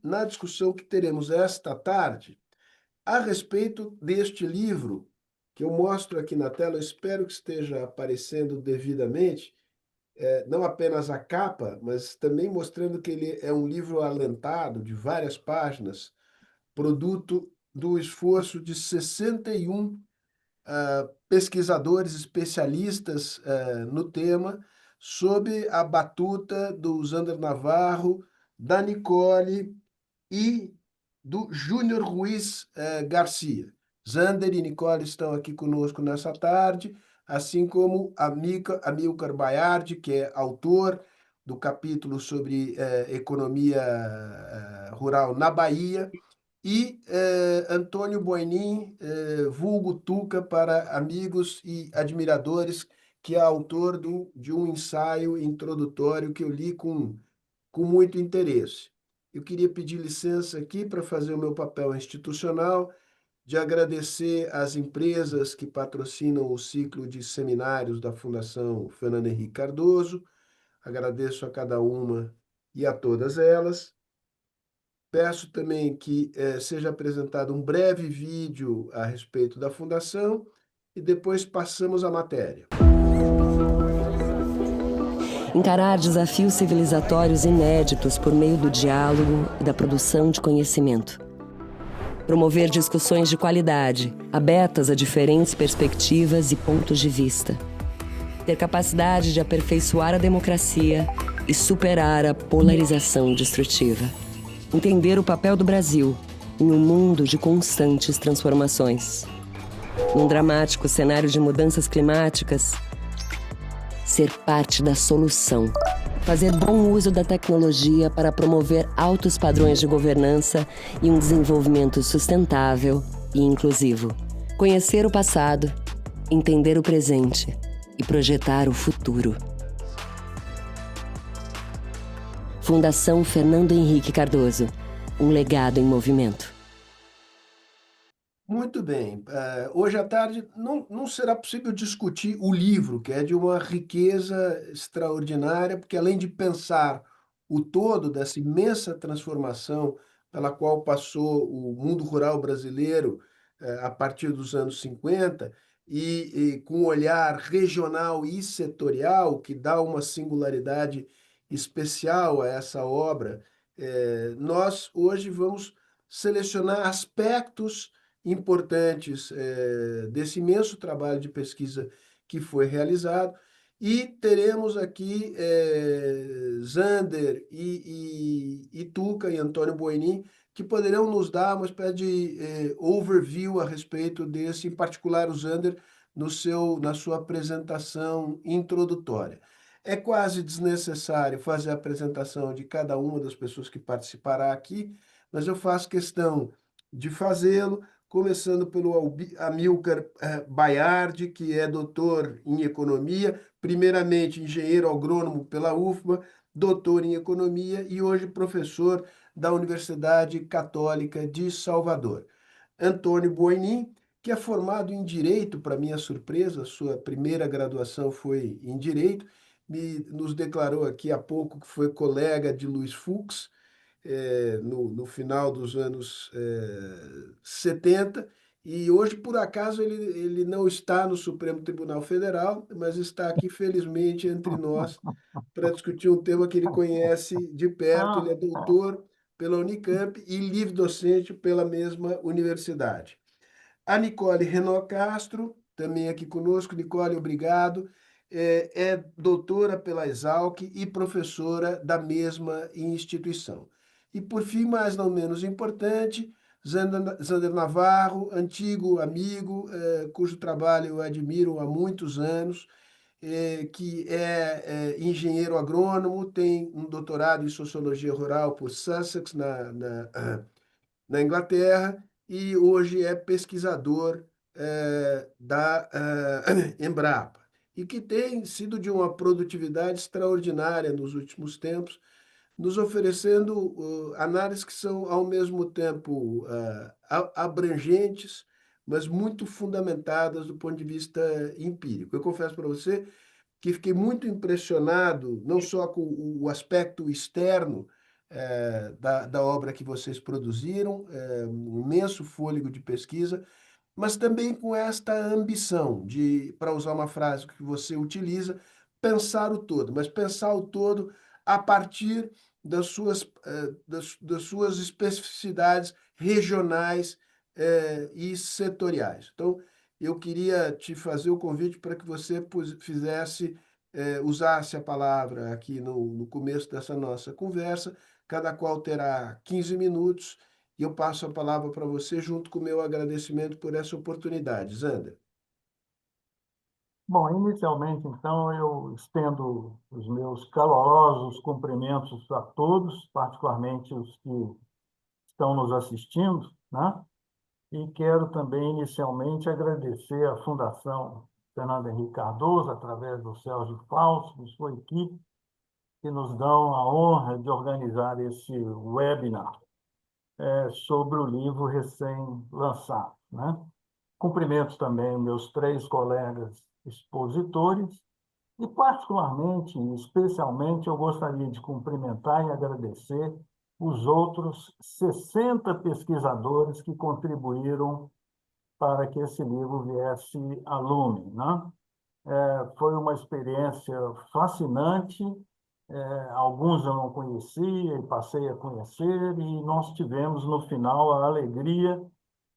na discussão que teremos esta tarde a respeito deste livro que eu mostro aqui na tela. Eu espero que esteja aparecendo devidamente, não apenas a capa, mas também mostrando que ele é um livro alentado, de várias páginas, produto do esforço de 61 pesquisadores especialistas no tema, sob a batuta do Zander Navarro, da Nicole e do Júnior Ruiz Garcia. Zander e Nicole estão aqui conosco nessa tarde, assim como Amilcar Baiardi, que é autor do capítulo sobre economia rural na Bahia, e Antônio Boinin, vulgo Tuca para amigos e admiradores, que é autor de um ensaio introdutório que eu li com muito interesse. Eu queria pedir licença aqui para fazer o meu papel institucional, de agradecer às empresas que patrocinam o ciclo de seminários da Fundação Fernando Henrique Cardoso. Agradeço a cada uma e a todas elas. Peço também que seja apresentado um breve vídeo a respeito da Fundação e depois passamos à matéria. Encarar desafios civilizatórios inéditos por meio do diálogo e da produção de conhecimento. Promover discussões de qualidade, abertas a diferentes perspectivas e pontos de vista. Ter capacidade de aperfeiçoar a democracia e superar a polarização destrutiva. Entender o papel do Brasil em um mundo de constantes transformações. Num dramático cenário de mudanças climáticas, ser parte da solução. Fazer bom uso da tecnologia para promover altos padrões de governança e um desenvolvimento sustentável e inclusivo. Conhecer o passado, entender o presente e projetar o futuro. Fundação Fernando Henrique Cardoso. Um legado em movimento. Muito bem. Hoje à tarde não será possível discutir o livro, que é de uma riqueza extraordinária, porque além de pensar o todo dessa imensa transformação pela qual passou o mundo rural brasileiro a partir dos anos 50, e com um olhar regional e setorial, que dá uma singularidade especial a essa obra, nós hoje vamos selecionar aspectos importantes desse imenso trabalho de pesquisa que foi realizado, e teremos aqui Zander e Tuca e Antônio Boinin, que poderão nos dar uma espécie de overview a respeito desse, em particular o Zander, na sua apresentação introdutória. É quase desnecessário fazer a apresentação de cada uma das pessoas que participará aqui, mas eu faço questão de fazê-lo, começando pelo Amilcar Baiardi, que é doutor em economia, primeiramente engenheiro agrônomo pela UFBA, doutor em economia e hoje professor da Universidade Católica de Salvador. Antônio Boinin, que é formado em Direito, para minha surpresa, sua primeira graduação foi em Direito, nos declarou aqui há pouco que foi colega de Luiz Fux, no final dos anos 70, e hoje, por acaso, ele não está no Supremo Tribunal Federal, mas está aqui, felizmente, entre nós, para discutir um tema que ele conhece de perto. Ele é doutor pela Unicamp e livre-docente pela mesma universidade. A Nicole Renaud Castro, também aqui conosco. Nicole, obrigado. É doutora pela Exalc e professora da mesma instituição. E, por fim, mas não menos importante, Zander Navarro, antigo amigo, cujo trabalho eu admiro há muitos anos, que é engenheiro agrônomo, tem um doutorado em Sociologia Rural por Sussex, na Inglaterra, e hoje é pesquisador da Embrapa, e que tem sido de uma produtividade extraordinária nos últimos tempos, nos oferecendo análises que são, ao mesmo tempo, abrangentes, mas muito fundamentadas do ponto de vista empírico. Eu confesso para você que fiquei muito impressionado, não só com o aspecto externo da obra que vocês produziram, um imenso fôlego de pesquisa, mas também com esta ambição de, para usar uma frase que você utiliza, pensar o todo, mas pensar o todo a partir das suas especificidades regionais, e setoriais. Então, eu queria te fazer o convite para que você usasse a palavra aqui no começo dessa nossa conversa, cada qual terá 15 minutos, e eu passo a palavra para você junto com o meu agradecimento por essa oportunidade. Zander. Bom, inicialmente, então, eu estendo os meus calorosos cumprimentos a todos, particularmente os que estão nos assistindo, né? E quero também, inicialmente, agradecer à Fundação Fernando Henrique Cardoso, através do Sérgio Fausto, e sua equipe, que nos dão a honra de organizar esse webinar sobre o livro recém-lançado, né? Cumprimento também meus três colegas expositores e, particularmente, especialmente, eu gostaria de cumprimentar e agradecer os outros 60 pesquisadores que contribuíram para que esse livro viesse a lume, né? Foi uma experiência fascinante. Alguns eu não conhecia e passei a conhecer, e nós tivemos, no final, a alegria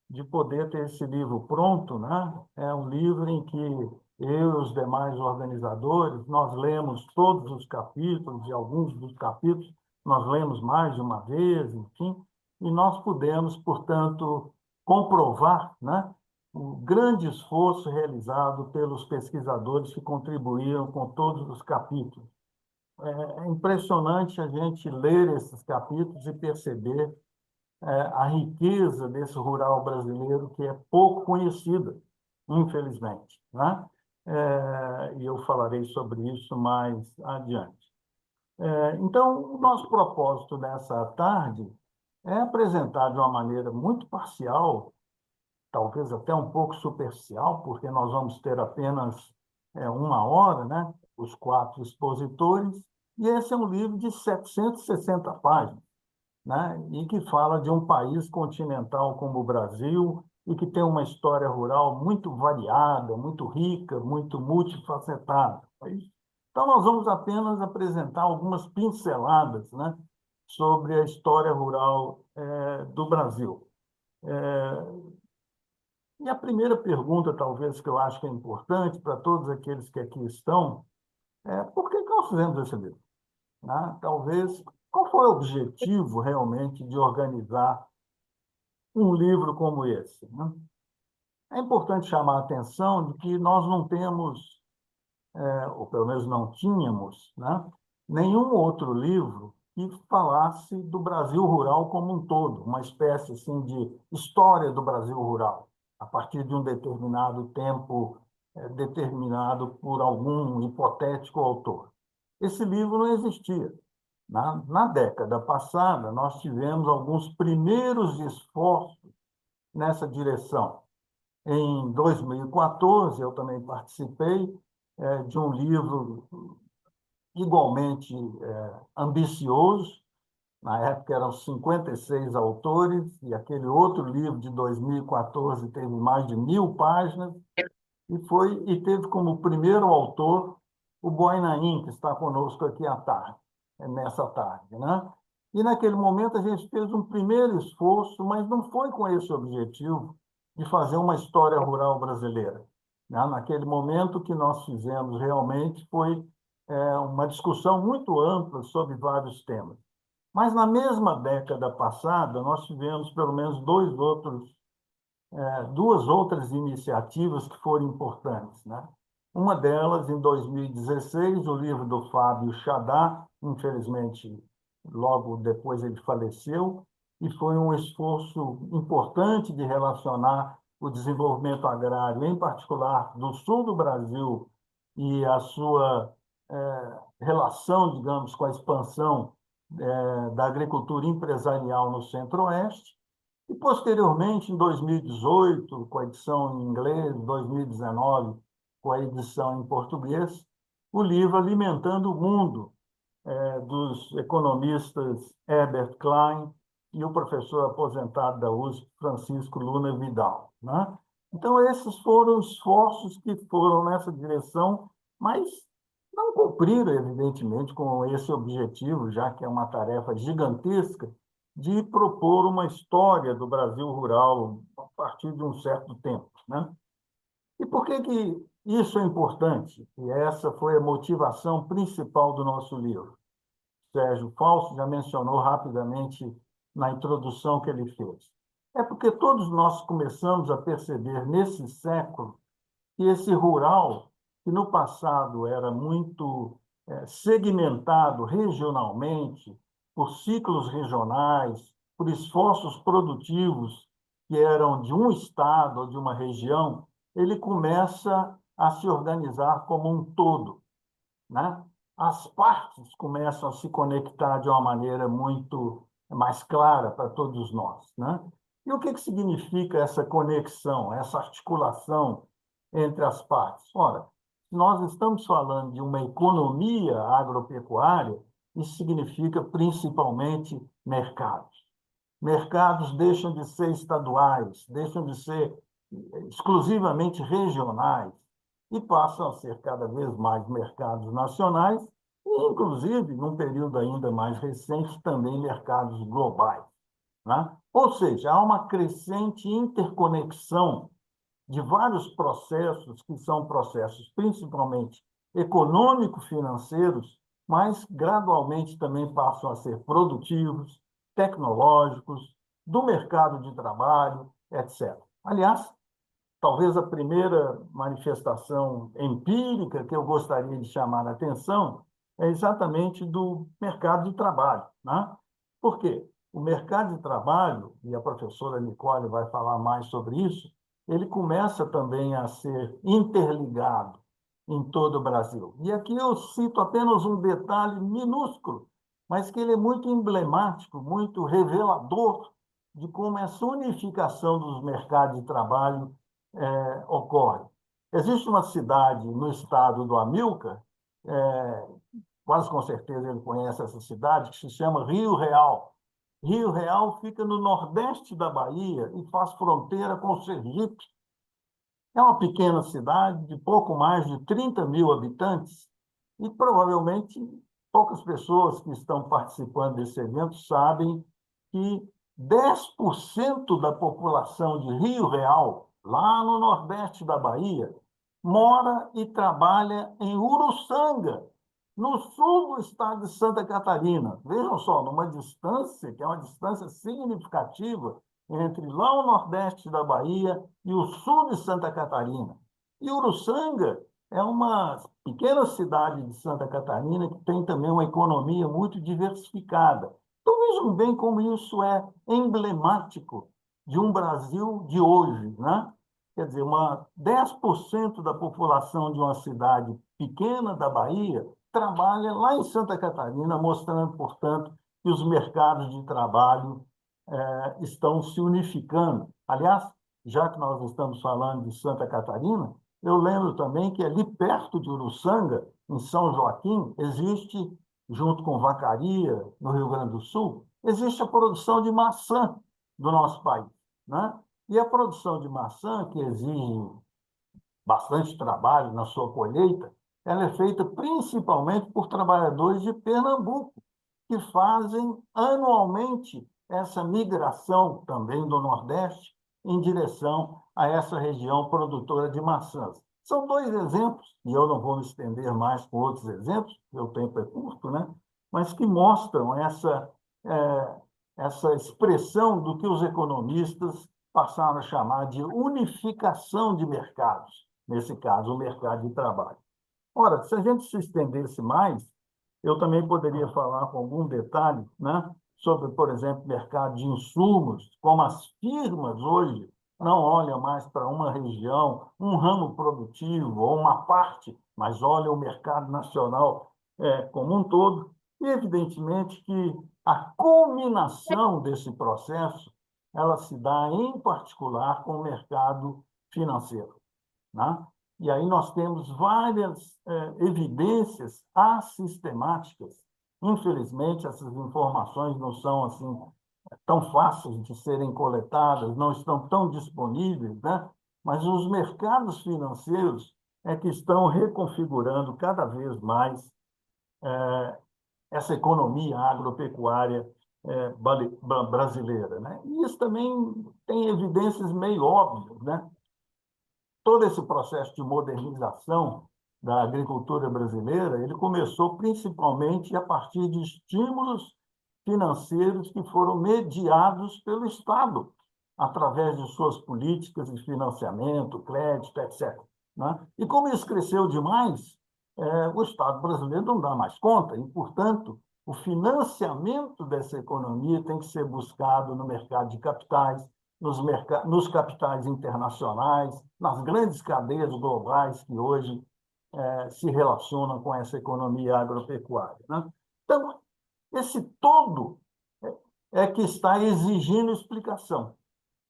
de poder ter esse livro pronto, né? É um livro em que eu e os demais organizadores, nós lemos todos os capítulos, e alguns dos capítulos nós lemos mais de uma vez, enfim, e nós pudemos, portanto, comprovar, né, o grande esforço realizado pelos pesquisadores que contribuíram com todos os capítulos. É impressionante a gente ler esses capítulos e perceber a riqueza desse rural brasileiro, que é pouco conhecida, infelizmente, né? E eu falarei sobre isso mais adiante. Então, o nosso propósito nessa tarde é apresentar de uma maneira muito parcial, talvez até um pouco superficial, porque nós vamos ter apenas uma hora, né? Os quatro expositores, e esse é um livro de 760 páginas, né? E que fala de um país continental como o Brasil e que tem uma história rural muito variada, muito rica, muito multifacetada. Então, nós vamos apenas apresentar algumas pinceladas, né, sobre a história rural do Brasil. E a primeira pergunta, talvez, que eu acho que é importante para todos aqueles que aqui estão, é por que nós fizemos esse livro? Né? Talvez, qual foi o objetivo realmente de organizar um livro como esse? Né? É importante chamar a atenção de que nós não temos, ou pelo menos não tínhamos, né, nenhum outro livro que falasse do Brasil rural como um todo, uma espécie assim de história do Brasil rural, a partir de um determinado tempo, determinado por algum hipotético autor. Esse livro não existia. Na década passada, nós tivemos alguns primeiros esforços nessa direção. Em 2014, eu também participei de um livro igualmente ambicioso. Na época eram 56 autores, e aquele outro livro de 2014 teve mais de 1.000 páginas, e teve como primeiro autor o Boinain, que está conosco aqui à tarde, nessa tarde, né? E naquele momento a gente fez um primeiro esforço, mas não foi com esse objetivo de fazer uma história rural brasileira, né? Naquele momento, o que nós fizemos realmente foi uma discussão muito ampla sobre vários temas. Mas na mesma década passada, nós tivemos pelo menos duas outras iniciativas que foram importantes, né? Uma delas, em 2016, o livro do Fábio Chadá, infelizmente, logo depois ele faleceu, e foi um esforço importante de relacionar o desenvolvimento agrário, em particular do sul do Brasil, e a sua relação, digamos, com a expansão da agricultura empresarial no Centro-Oeste. E, posteriormente, em 2018, com a edição em inglês, 2019, com a edição em português, o livro Alimentando o Mundo, dos economistas Herbert Klein e o professor aposentado da USP, Francisco Luna Vidal, né? Então, esses foram esforços que foram nessa direção, mas não cumpriram, evidentemente, com esse objetivo, já que é uma tarefa gigantesca, de propor uma história do Brasil rural a partir de um certo tempo, né? E por que isso é importante? E essa foi a motivação principal do nosso livro. Sérgio Fausto já mencionou rapidamente na introdução que ele fez. É porque todos nós começamos a perceber nesse século que esse rural, que no passado era muito segmentado regionalmente, por ciclos regionais, por esforços produtivos que eram de um estado ou de uma região, ele começa a se organizar como um todo, né? As partes começam a se conectar de uma maneira muito mais clara para todos nós, né? E o que significa essa conexão, essa articulação entre as partes? Ora, nós estamos falando de uma economia agropecuária, isso significa principalmente mercados. Mercados deixam de ser estaduais, deixam de ser exclusivamente regionais e passam a ser cada vez mais mercados nacionais e, inclusive, num período ainda mais recente, também mercados globais, né? Ou seja, há uma crescente interconexão de vários processos, que são processos principalmente econômico-financeiros, mas gradualmente também passam a ser produtivos, tecnológicos, do mercado de trabalho, etc. Aliás, talvez a primeira manifestação empírica que eu gostaria de chamar a atenção é exatamente do mercado de trabalho, né? Por quê? O mercado de trabalho, e a professora Nicole vai falar mais sobre isso, ele começa também a ser interligado em todo o Brasil. E aqui eu cito apenas um detalhe minúsculo, mas que ele é muito emblemático, muito revelador de como essa unificação dos mercados de trabalho ocorre. Existe uma cidade no estado do Amilcar, quase com certeza ele conhece essa cidade, que se chama Rio Real. Rio Real fica no nordeste da Bahia e faz fronteira com o Sergipe. É uma pequena cidade de pouco mais de 30 mil habitantes e provavelmente poucas pessoas que estão participando desse evento sabem que 10% da população de Rio Real, lá no nordeste da Bahia, mora e trabalha em Uruçanga, no sul do estado de Santa Catarina. Vejam só, numa distância, que é uma distância significativa, entre lá o nordeste da Bahia e o sul de Santa Catarina. E Uruçanga é uma pequena cidade de Santa Catarina que tem também uma economia muito diversificada. Então, vejam bem como isso é emblemático de um Brasil de hoje, né? Quer dizer, 10% da população de uma cidade pequena da Bahia trabalha lá em Santa Catarina, mostrando, portanto, que os mercados de trabalho estão se unificando. Aliás, já que nós estamos falando de Santa Catarina, eu lembro também que ali perto de Uruçanga, em São Joaquim, existe, junto com Vacaria, no Rio Grande do Sul, existe a produção de maçã do nosso país, né? E a produção de maçã, que exige bastante trabalho na sua colheita, ela é feita principalmente por trabalhadores de Pernambuco, que fazem anualmente essa migração também do Nordeste em direção a essa região produtora de maçãs. São dois exemplos, e eu não vou me estender mais com outros exemplos, porque o tempo é curto, né? Mas que mostram essa expressão do que os economistas passaram a chamar de unificação de mercados, nesse caso, o mercado de trabalho. Ora, se a gente se estendesse mais, eu também poderia falar com algum detalhe, né, sobre, por exemplo, mercado de insumos, como as firmas hoje não olham mais para uma região, um ramo produtivo ou uma parte, mas olham o mercado nacional como um todo. E, evidentemente, que a culminação desse processo ela se dá, em particular, com o mercado financeiro, né? E aí nós temos várias evidências assistemáticas Infelizmente, essas informações não são assim tão fáceis de serem coletadas, não estão tão disponíveis, né? Mas os mercados financeiros é que estão reconfigurando cada vez mais essa economia agropecuária brasileira, né? E isso também tem evidências meio óbvias, né? Todo esse processo de modernização da agricultura brasileira, ele começou principalmente a partir de estímulos financeiros que foram mediados pelo Estado, através de suas políticas de financiamento, crédito, etc., né? E como isso cresceu demais, o Estado brasileiro não dá mais conta e, portanto, o financiamento dessa economia tem que ser buscado no mercado de capitais, nos capitais internacionais, nas grandes cadeias globais que hoje se relacionam com essa economia agropecuária, né? Então, esse todo é que está exigindo explicação.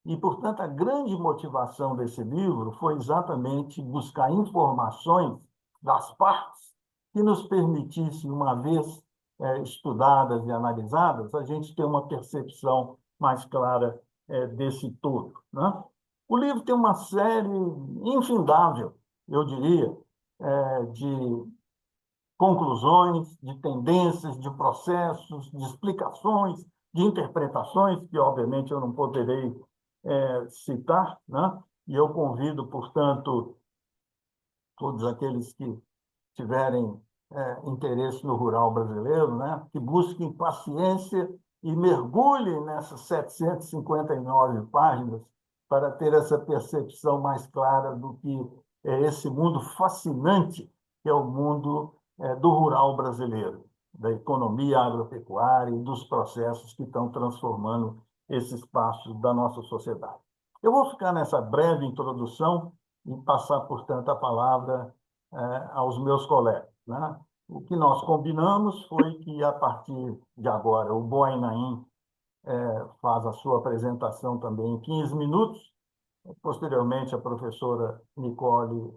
E, portanto, a grande motivação desse livro foi exatamente buscar informações das partes que nos permitissem, uma vez estudadas e analisadas, a gente ter uma percepção mais clara desse todo, né? O livro tem uma série infindável, eu diria, de conclusões, de tendências, de processos, de explicações, de interpretações, que obviamente eu não poderei citar, né? E eu convido, portanto, todos aqueles que tiverem interesse no rural brasileiro, né, que busquem paciência e mergulhem nessas 759 páginas para ter essa percepção mais clara do que é esse mundo fascinante que é o mundo do rural brasileiro, da economia agropecuária e dos processos que estão transformando esses espaços da nossa sociedade. Eu vou ficar nessa breve introdução e passar, portanto, a palavra aos meus colegas, né? O que nós combinamos foi que, a partir de agora, o Boinain faz a sua apresentação também em 15 minutos, posteriormente a professora Nicole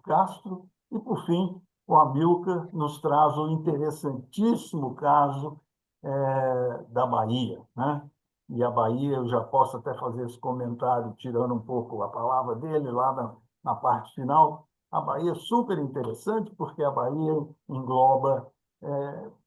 Castro, e, por fim, o Amilcar nos traz o interessantíssimo caso da Bahia, né? E a Bahia, eu já posso até fazer esse comentário, tirando um pouco a palavra dele lá na parte final. A Bahia é super interessante, porque a Bahia engloba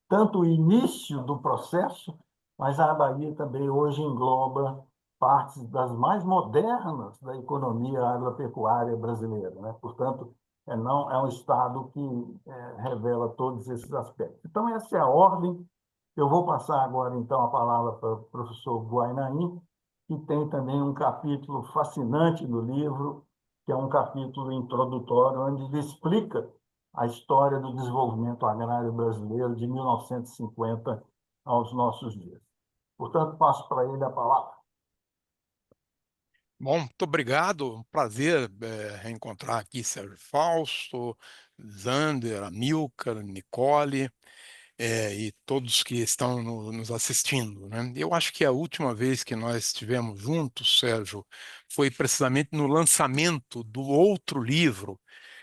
tanto o início do processo, mas a Bahia também hoje engloba partes das mais modernas da economia agropecuária brasileira, né? Portanto, não é um estado que revela todos esses aspectos. Então, essa é a ordem. Eu vou passar agora, então, a palavra para o professor Guainain, que tem também um capítulo fascinante no livro, que é um capítulo introdutório, onde ele explica a história do desenvolvimento agrário brasileiro de 1950 aos nossos dias. Portanto, passo para ele a palavra. Bom, muito obrigado. Um prazer reencontrar aqui Sérgio Fausto, Zander, Amilcar, Nicole e todos que estão nos assistindo, né? Eu acho que a última vez que nós estivemos juntos, Sérgio, foi precisamente no lançamento do outro livro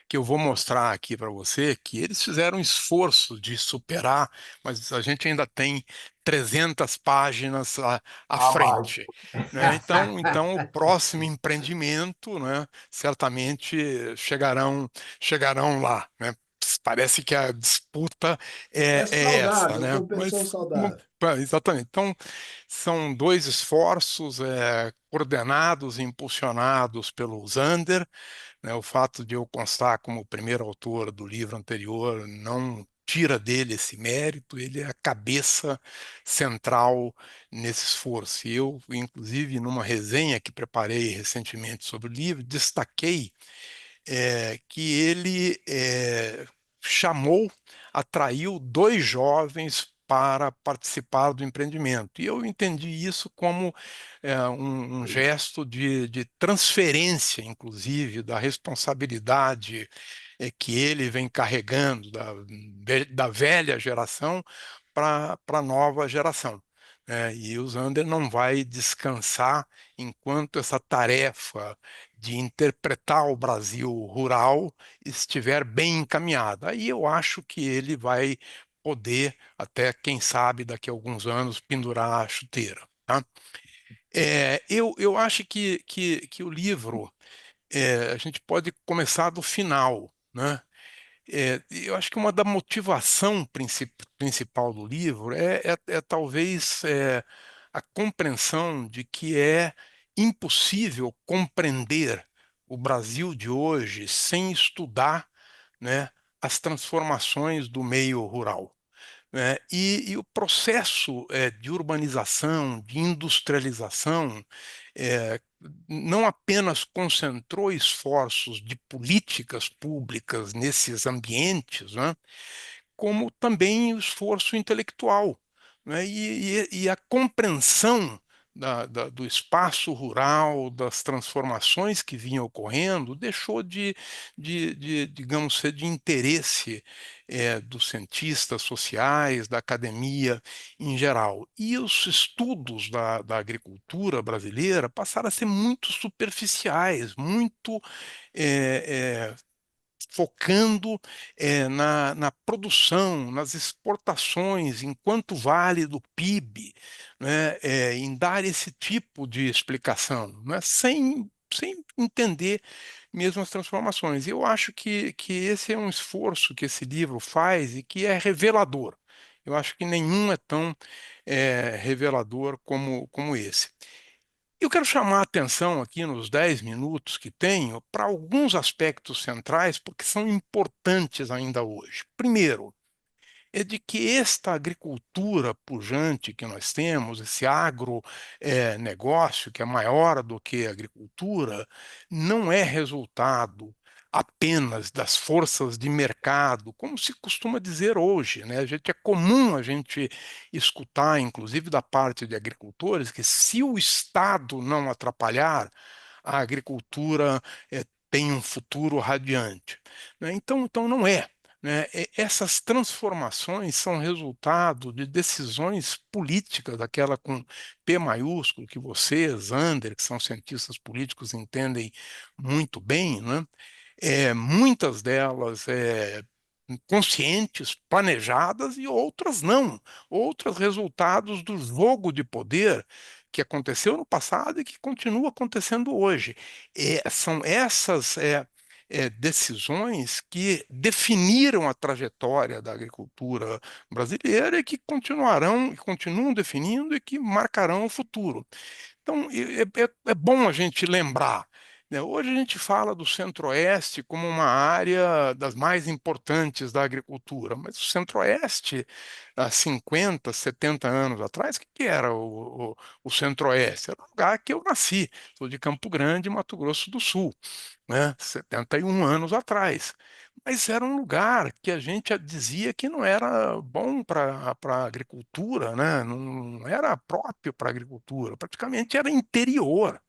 que eu vou mostrar aqui para você, que eles fizeram um esforço de superar, mas a gente ainda tem 300 páginas à Abaixo. frente, né? Então, o próximo empreendimento, né, certamente chegarão lá, né? Parece que a disputa É é essa, saudável, né? competição saudável. Exatamente. Então, são dois esforços coordenados e impulsionados pelo Zander, né? O fato de eu constar como o primeiro autor do livro anterior não tira dele esse mérito, ele é a cabeça central nesse esforço. E eu, inclusive, numa resenha que preparei recentemente sobre o livro, destaquei que ele chamou, atraiu dois jovens para participar do empreendimento. E eu entendi isso como um gesto de transferência, inclusive, da responsabilidade que ele vem carregando da velha geração para a nova geração. E o Zander não vai descansar enquanto essa tarefa de interpretar o Brasil rural estiver bem encaminhada. Aí eu acho que ele vai poder, até quem sabe, daqui a alguns anos, pendurar a chuteira. Tá? Eu acho que o livro, a gente pode começar do final, né? Eu acho que uma da motivação principal do livro é talvez a compreensão de que é impossível compreender o Brasil de hoje sem estudar, né, as transformações do meio rural, né? E o processo de urbanização, de industrialização, eh, não apenas concentrou esforços de políticas públicas nesses ambientes, né, como também o esforço intelectual, né, e a compreensão do espaço rural, das transformações que vinham ocorrendo, deixou digamos, ser de interesse dos cientistas sociais, da academia em geral. E os estudos da agricultura brasileira passaram a ser muito superficiais, muito focando na produção, nas exportações, enquanto vale do PIB, né, em dar esse tipo de explicação, né, sem entender mesmo as transformações. Eu acho que esse é um esforço que esse livro faz e que é revelador. Eu acho que nenhum é tão revelador como esse. Eu quero chamar a atenção aqui nos 10 minutos que tenho para alguns aspectos centrais, porque são importantes ainda hoje. Primeiro, é de que esta agricultura pujante que nós temos, esse agronegócio que é maior do que a agricultura, não é resultado apenas das forças de mercado, como se costuma dizer hoje, né? É comum a gente escutar, inclusive da parte de agricultores, que se o Estado não atrapalhar, a agricultura tem um futuro radiante, né? Então não é, né? Essas transformações são resultado de decisões políticas, daquela com P maiúsculo, que vocês, Ander, que são cientistas políticos, entendem muito bem, né? Muitas delas conscientes, planejadas, e outras não. Outras resultados do jogo de poder que aconteceu no passado e que continua acontecendo hoje. São essas decisões que definiram a trajetória da agricultura brasileira e que continuarão e continuam definindo e que marcarão o futuro. Então, é bom a gente lembrar, né? Hoje a gente fala do Centro-Oeste como uma área das mais importantes da agricultura, mas o Centro-Oeste, há 50, 70 anos atrás, o que era o Centro-Oeste? Era o lugar que eu nasci, sou de Campo Grande, Mato Grosso do Sul, né? 71 anos atrás. Mas era um lugar que a gente dizia que não era bom para a agricultura, né? Não era próprio para a agricultura, praticamente era interior,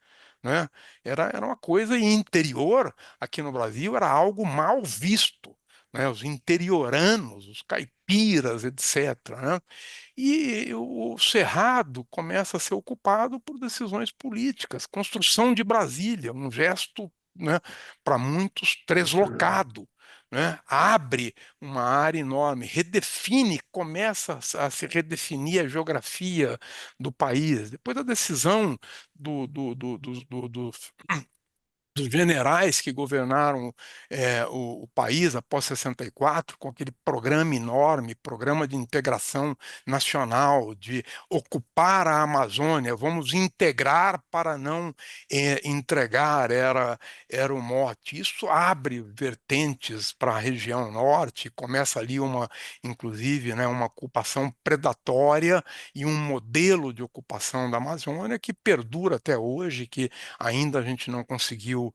né? Era uma coisa, e interior aqui no Brasil era algo mal visto, né? Os interioranos, os caipiras, etc., né? E o Cerrado começa a ser ocupado por decisões políticas, construção de Brasília, um gesto, né, para muitos treslocado, né? Abre uma área enorme, redefine, começa a se redefinir a geografia do país. Depois da decisão dos generais que governaram o país após 64, com aquele programa enorme, programa de integração nacional, de ocupar a Amazônia, vamos integrar para não entregar, era o mote. Isso abre vertentes para a região norte, começa ali inclusive, né, uma ocupação predatória e um modelo de ocupação da Amazônia que perdura até hoje, que ainda a gente não conseguiu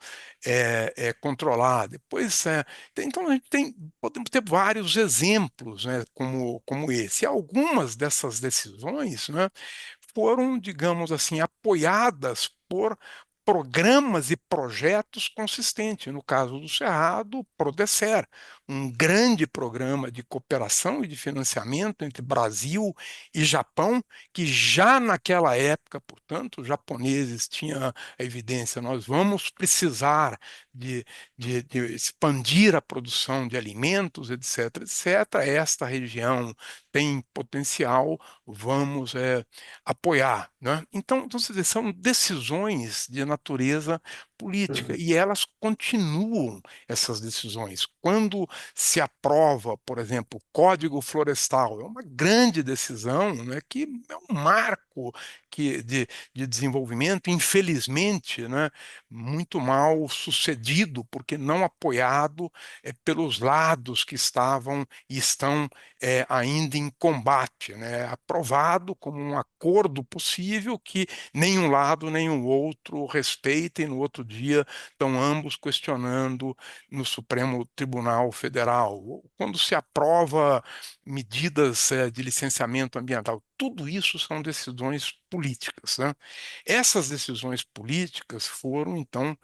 controlar. Depois, então a gente podemos ter vários exemplos, né, como esse. E algumas dessas decisões, né, foram, digamos assim, apoiadas por programas e projetos consistentes. No caso do Cerrado, Prodesser, um grande programa de cooperação e de financiamento entre Brasil e Japão, que já naquela época, portanto, os japoneses tinham a evidência, nós vamos precisar de, de expandir a produção de alimentos, etc., etc. Esta região tem potencial, vamos apoiar, né? Então, são decisões de natureza política e elas continuam, essas decisões. Quando se aprova, por exemplo, o Código Florestal, é uma grande decisão, né, que é um marco de desenvolvimento, infelizmente, né, muito mal sucedido, porque não apoiado pelos lados que estavam e estão ainda em combate, né, aprovado como um acordo possível que nem um lado nem o outro respeitem. No outro dia estão ambos questionando no Supremo Tribunal Federal. Quando se aprova medidas de licenciamento ambiental, tudo isso são decisões políticas, né? Essas decisões políticas foram, então,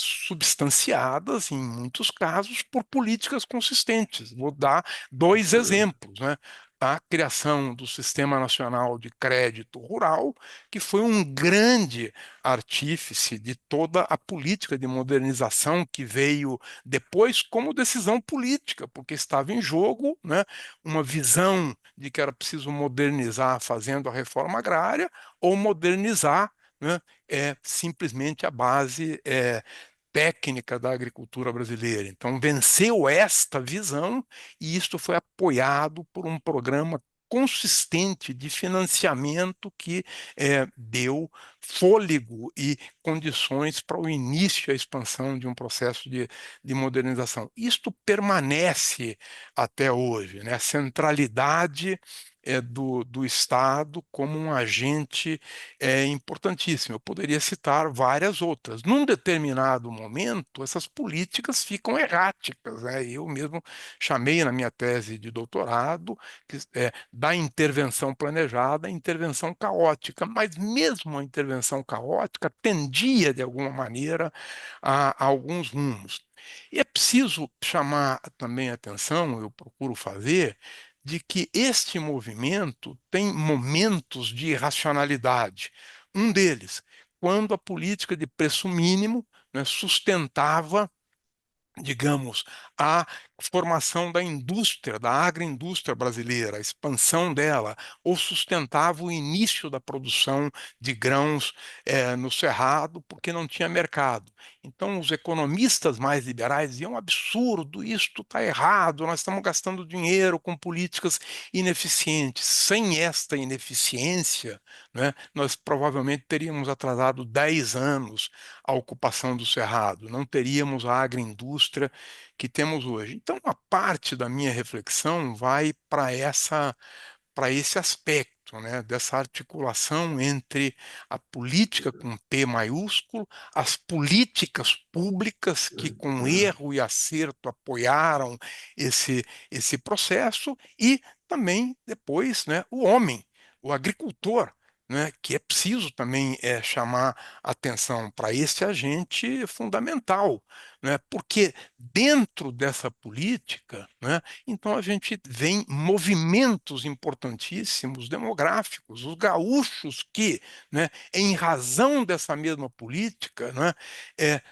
substanciadas, em muitos casos, por políticas consistentes. Vou dar dois exemplos, né? A criação do Sistema Nacional de Crédito Rural, que foi um grande artífice de toda a política de modernização que veio depois como decisão política, porque estava em jogo, né, uma visão de que era preciso modernizar fazendo a reforma agrária ou modernizar, né, simplesmente a base técnica da agricultura brasileira. Então, venceu esta visão e isto foi apoiado por um programa consistente de financiamento que deu fôlego e condições para o início e a expansão de um processo de modernização. Isto permanece até hoje, né? A centralidade do Estado como um agente importantíssimo. Eu poderia citar várias outras. Num determinado momento, essas políticas ficam erráticas, né? Eu mesmo chamei na minha tese de doutorado da intervenção planejada à intervenção caótica, mas mesmo a intervenção caótica tendia, de alguma maneira, a alguns rumos. E é preciso chamar também a atenção, eu procuro fazer, de que este movimento tem momentos de irracionalidade. Um deles, quando a política de preço mínimo, né, sustentava, digamos, a formação da indústria, da agroindústria brasileira, a expansão dela, ou sustentava o início da produção de grãos no Cerrado, porque não tinha mercado. Então, os economistas mais liberais diziam: absurdo, isto está errado, nós estamos gastando dinheiro com políticas ineficientes. Sem esta ineficiência, né, nós provavelmente teríamos atrasado 10 anos a ocupação do Cerrado, não teríamos a agroindústria que temos hoje. Então, uma parte da minha reflexão vai para esse aspecto, né, dessa articulação entre a política com P maiúsculo, as políticas públicas que, com erro e acerto, apoiaram esse processo e também, depois, né, o homem, o agricultor, né, que é preciso também chamar atenção para esse agente fundamental, né, porque dentro dessa política, né, então a gente vê movimentos importantíssimos demográficos, os gaúchos que, né, em razão dessa mesma política, né,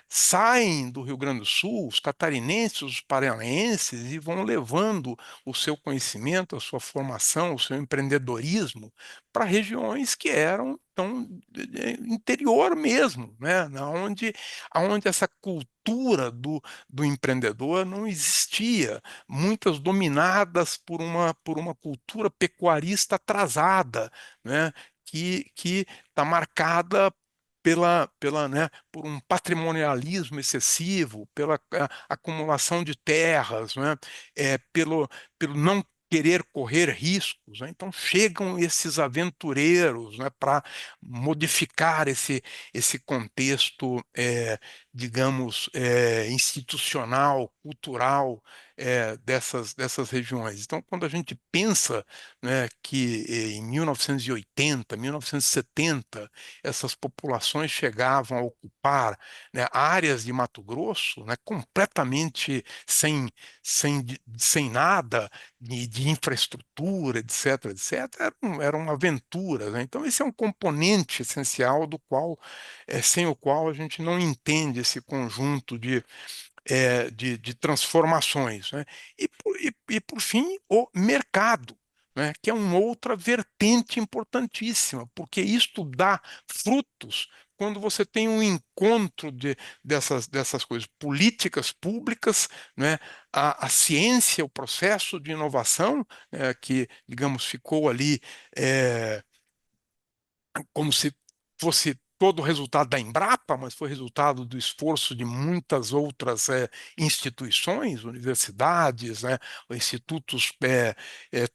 saem do Rio Grande do Sul, os catarinenses, os paranaenses, e vão levando o seu conhecimento, a sua formação, o seu empreendedorismo para regiões que eram tão interior mesmo, né, onde essa cultura do empreendedor não existia, muitas dominadas por uma cultura pecuarista atrasada, né, que está marcada né, por um patrimonialismo excessivo, pela acumulação de terras, né, pelo não querer correr riscos, né? Então chegam esses aventureiros, né, para modificar esse contexto, digamos, institucional, cultural dessas regiões. Então, quando a gente pensa, né, que em 1980, 1970, essas populações chegavam a ocupar, né, áreas de Mato Grosso, né, completamente sem nada de infraestrutura, etc., etc., eram aventuras, né? Então, esse é um componente essencial sem o qual a gente não entende esse conjunto de transformações, né? Por fim, o mercado, né? Que é uma outra vertente importantíssima, porque isto dá frutos quando você tem um encontro dessas coisas, políticas públicas, né? A ciência, o processo de inovação, que, digamos, ficou ali como se fosse todo o resultado da Embrapa, mas foi resultado do esforço de muitas outras instituições, universidades, né, institutos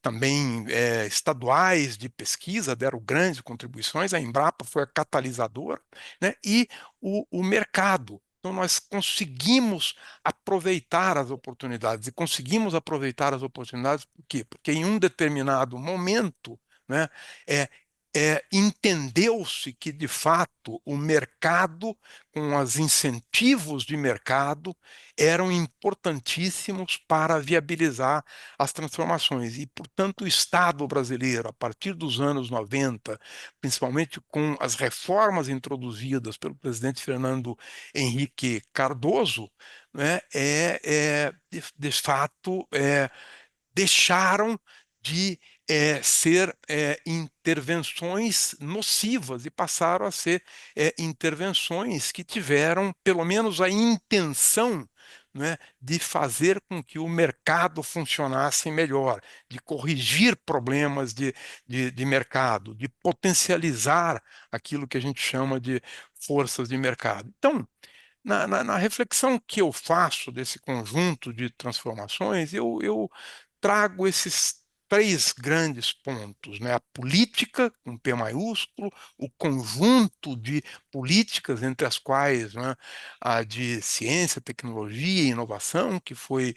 também estaduais de pesquisa deram grandes contribuições. A Embrapa foi a catalisadora, né, e o mercado. Então, nós conseguimos aproveitar as oportunidades. E conseguimos aproveitar as oportunidades por quê? Porque em um determinado momento, né, é, entendeu-se que, de fato, o mercado, com os incentivos de mercado, eram importantíssimos para viabilizar as transformações. E, portanto, o Estado brasileiro, a partir dos anos 90, principalmente com as reformas introduzidas pelo presidente Fernando Henrique Cardoso, né, de fato, deixaram de ser intervenções nocivas e passaram a ser intervenções que tiveram, pelo menos, a intenção, né, de fazer com que o mercado funcionasse melhor, de corrigir problemas de mercado, de potencializar aquilo que a gente chama de forças de mercado. Então, na reflexão que eu faço desse conjunto de transformações, eu trago esses três grandes pontos, né? A política, com P maiúsculo, o conjunto de políticas, entre as quais, né, a de ciência, tecnologia e inovação, que foi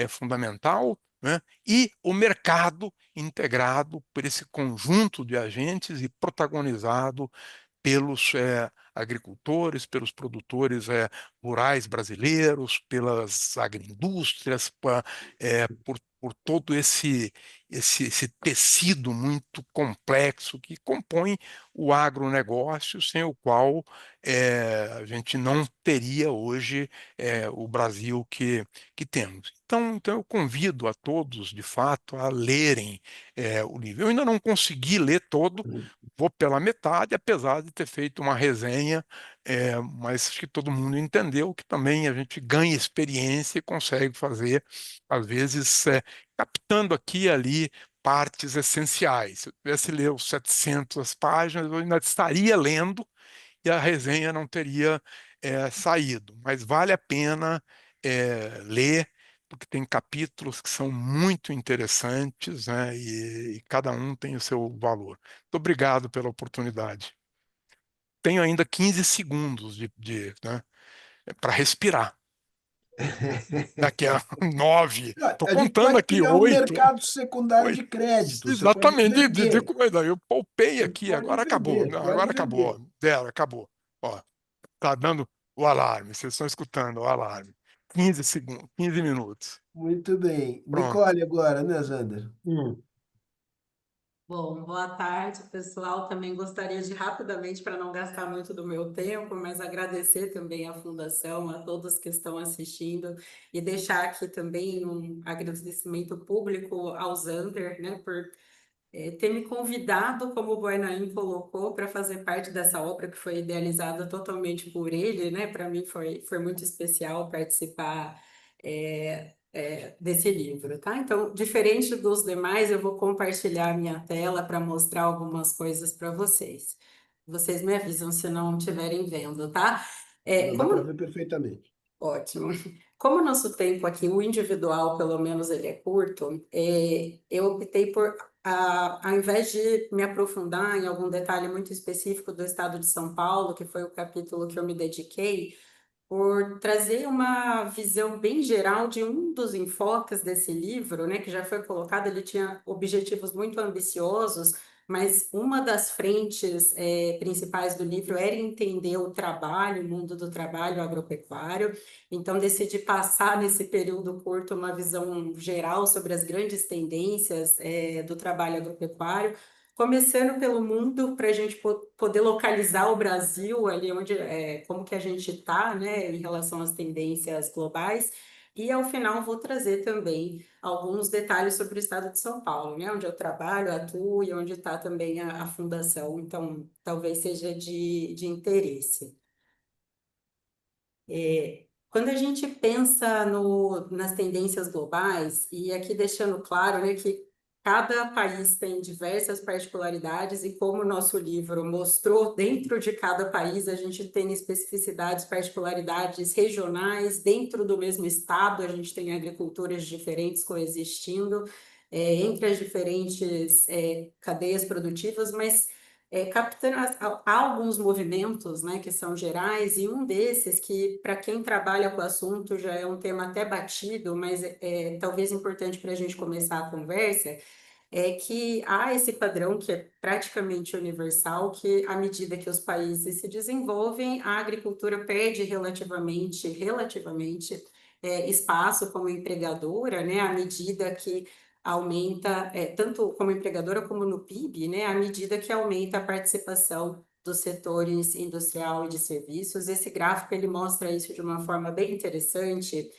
fundamental, né? E o mercado integrado por esse conjunto de agentes e protagonizado pelos agricultores, pelos produtores rurais brasileiros, pelas agroindústrias, por todo esse tecido muito complexo que compõe o agronegócio, sem o qual a gente não teria hoje o Brasil que temos. Então, eu convido a todos, de fato, a lerem o livro. Eu ainda não consegui ler todo, vou pela metade, apesar de ter feito uma resenha, mas acho que todo mundo entendeu que também a gente ganha experiência e consegue fazer, às vezes, captando aqui e ali partes essenciais. Se eu tivesse lido 700 páginas, eu ainda estaria lendo e a resenha não teria saído. Mas vale a pena ler, porque tem capítulos que são muito interessantes, né, e cada um tem o seu valor. Muito obrigado pela oportunidade. Tenho ainda 15 segundos né, para respirar. Daqui a 9, estou A gente contando pode aqui, criar um 8. mercado secundário de crédito. Você pode Exatamente, vender. eu poupei Você aqui, pode agora acabou. vender, Não, pode agora vender. acabou. Dela, acabou. Ó, tá dando o alarme, vocês estão escutando o alarme. 15 segundos, 15 minutos. Muito bem. Pronto. Nicole, agora, né, Zander? Bom, boa tarde, pessoal. Também gostaria de rapidamente, para não gastar muito do meu tempo, mas agradecer também à Fundação, a todos que estão assistindo e deixar aqui também um agradecimento público ao Zander, né, por ter me convidado, como o Buenaim colocou, para fazer parte dessa obra que foi idealizada totalmente por ele, né? Para mim foi muito especial participar desse livro, tá? Então, diferente dos demais, eu vou compartilhar a minha tela para mostrar algumas coisas para vocês. Vocês me avisam se não estiverem vendo, tá? Não, dá para ver perfeitamente. Ótimo. Como o nosso tempo aqui, o individual, pelo menos, ele é curto, eu optei por, ao invés de me aprofundar em algum detalhe muito específico do estado de São Paulo, que foi o capítulo que eu me dediquei, por trazer uma visão bem geral de um dos enfoques desse livro, né, que já foi colocado. Ele tinha objetivos muito ambiciosos, mas uma das frentes principais do livro era entender o trabalho, o mundo do trabalho agropecuário. Então, decidi passar nesse período curto uma visão geral sobre as grandes tendências do trabalho agropecuário, começando pelo mundo, para a gente poder localizar o Brasil ali onde, como que a gente está, né, em relação às tendências globais. E ao final vou trazer também alguns detalhes sobre o estado de São Paulo, né, onde eu trabalho, atuo e onde está também a fundação. Então, talvez seja de interesse. Quando a gente pensa nas tendências globais, e aqui deixando claro, né, que cada país tem diversas particularidades, e como o nosso livro mostrou, dentro de cada país a gente tem especificidades, particularidades regionais, dentro do mesmo estado a gente tem agriculturas diferentes coexistindo, entre as diferentes cadeias produtivas, mas captando há alguns movimentos, né, que são gerais, e um desses que, para quem trabalha com o assunto, já é um tema até batido, mas talvez importante para a gente começar a conversa, é que há esse padrão que é praticamente universal, que à medida que os países se desenvolvem, a agricultura perde relativamente espaço como empregadora, né, à medida que aumenta, tanto como empregadora como no PIB, né, à medida que aumenta a participação dos setores industrial e de serviços. Esse gráfico ele mostra isso de uma forma bem interessante,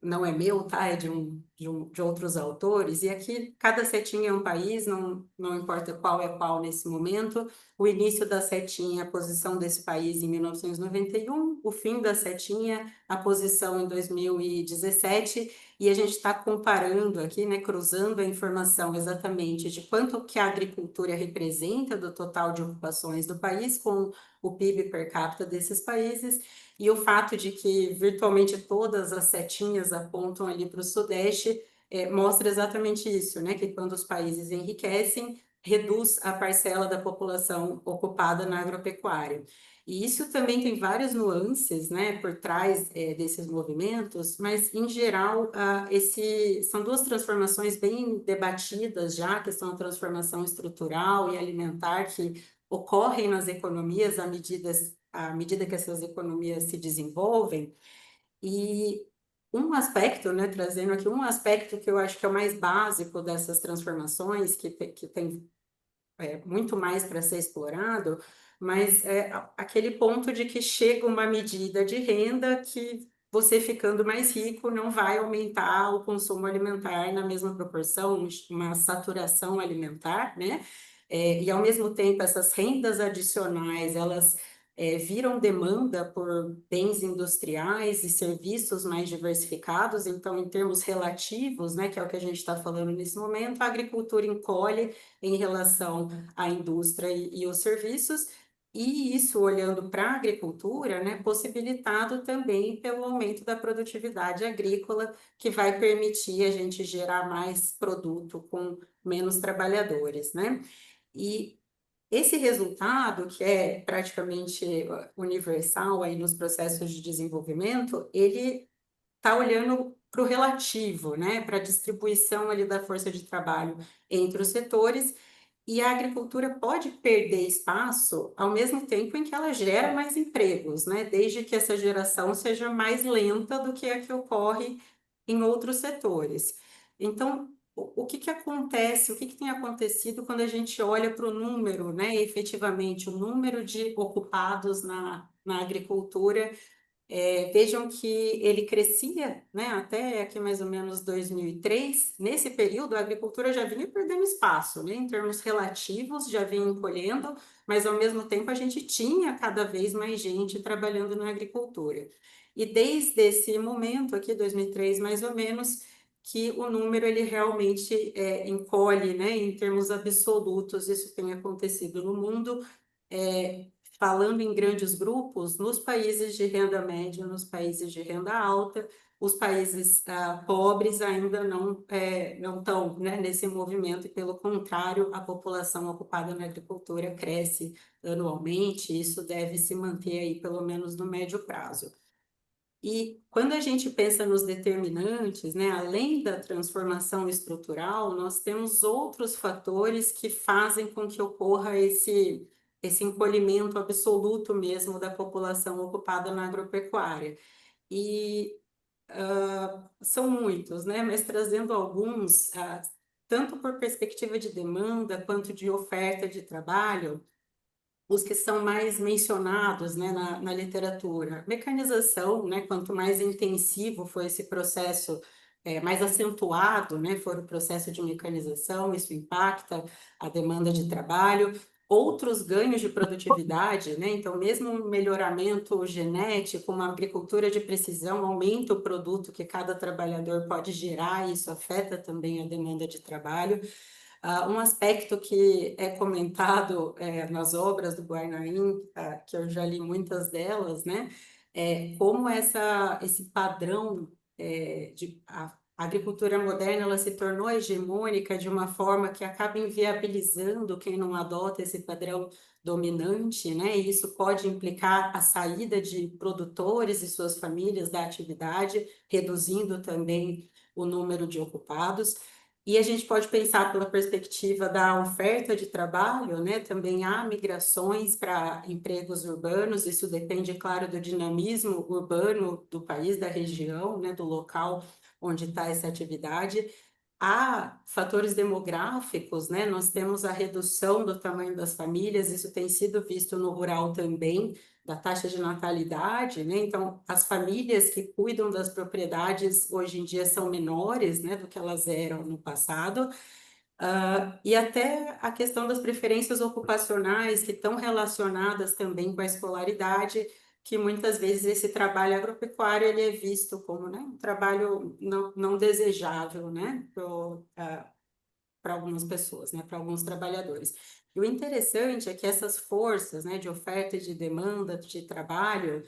não é meu, tá? É de outros autores, e aqui cada setinha é um país, não importa qual é qual nesse momento. O início da setinha, a posição desse país em 1991, o fim da setinha, a posição em 2017, e a gente está comparando aqui, né, cruzando a informação exatamente de quanto que a agricultura representa do total de ocupações do país com o PIB per capita desses países, e o fato de que virtualmente todas as setinhas apontam ali para o Sudeste mostra exatamente isso, né? Que quando os países enriquecem, reduz a parcela da população ocupada na agropecuária. E isso também tem várias nuances, né, por trás desses movimentos, mas, em geral, são duas transformações bem debatidas já, que são a transformação estrutural e alimentar, que ocorrem nas economias à medida que essas economias se desenvolvem. E um aspecto, né, trazendo aqui um aspecto que eu acho que é o mais básico dessas transformações, que tem muito mais para ser explorado, mas é aquele ponto de que chega uma medida de renda que você ficando mais rico não vai aumentar o consumo alimentar na mesma proporção, uma saturação alimentar, né? E ao mesmo tempo essas rendas adicionais, elas viram demanda por bens industriais e serviços mais diversificados. Então, em termos relativos, né, que é o que a gente está falando nesse momento, a agricultura encolhe em relação à indústria e os serviços, e isso olhando para a agricultura, né, possibilitado também pelo aumento da produtividade agrícola, que vai permitir a gente gerar mais produto com menos trabalhadores, né? E esse resultado, que é praticamente universal aí nos processos de desenvolvimento, ele está olhando para o relativo, né, para a distribuição ali da força de trabalho entre os setores, e a agricultura pode perder espaço ao mesmo tempo em que ela gera mais empregos, né, desde que essa geração seja mais lenta do que a que ocorre em outros setores. Então, o que que acontece, o que que tem acontecido quando a gente olha para o número, né, efetivamente, o número de ocupados na agricultura. Vejam que ele crescia, né, até aqui mais ou menos 2003. Nesse período, a agricultura já vinha perdendo espaço, né, em termos relativos, já vinha encolhendo, mas ao mesmo tempo a gente tinha cada vez mais gente trabalhando na agricultura. E desde esse momento aqui, 2003 mais ou menos, que o número ele realmente encolhe, né, em termos absolutos. Isso tem acontecido no mundo. Falando em grandes grupos, nos países de renda média, nos países de renda alta, os países pobres ainda não estão, né, nesse movimento, e pelo contrário, a população ocupada na agricultura cresce anualmente, e isso deve se manter aí pelo menos no médio prazo. E quando a gente pensa nos determinantes, né, além da transformação estrutural, nós temos outros fatores que fazem com que ocorra esse encolhimento absoluto mesmo da população ocupada na agropecuária. E são muitos, né? Mas trazendo alguns, tanto por perspectiva de demanda quanto de oferta de trabalho, os que são mais mencionados, né, na literatura. Mecanização, né? Quanto mais intensivo foi esse processo, mais acentuado, né, for o processo de mecanização, isso impacta a demanda de trabalho. Outros ganhos de produtividade, né? Então, mesmo um melhoramento genético, uma agricultura de precisão, aumenta o produto que cada trabalhador pode gerar, e isso afeta também a demanda de trabalho. Um aspecto que é comentado nas obras do Guarnaim, que eu já li muitas delas, né, é como esse padrão a agricultura moderna ela se tornou hegemônica de uma forma que acaba inviabilizando quem não adota esse padrão dominante, né? E isso pode implicar a saída de produtores e suas famílias da atividade, reduzindo também o número de ocupados. E a gente pode pensar pela perspectiva da oferta de trabalho, né? Também há migrações para empregos urbanos, isso depende, claro, do dinamismo urbano do país, da região, né? Do local onde está essa atividade. Há fatores demográficos, né? Nós temos a redução do tamanho das famílias, isso tem sido visto no rural também, da taxa de natalidade, né? Então, as famílias que cuidam das propriedades hoje em dia são menores, né, do que elas eram no passado. E até a questão das preferências ocupacionais, que estão relacionadas também com a escolaridade, que muitas vezes esse trabalho agropecuário ele é visto como, né, um trabalho não desejável, né, para algumas pessoas, né, para alguns trabalhadores. E o interessante é que essas forças, né, de oferta e de demanda de trabalho,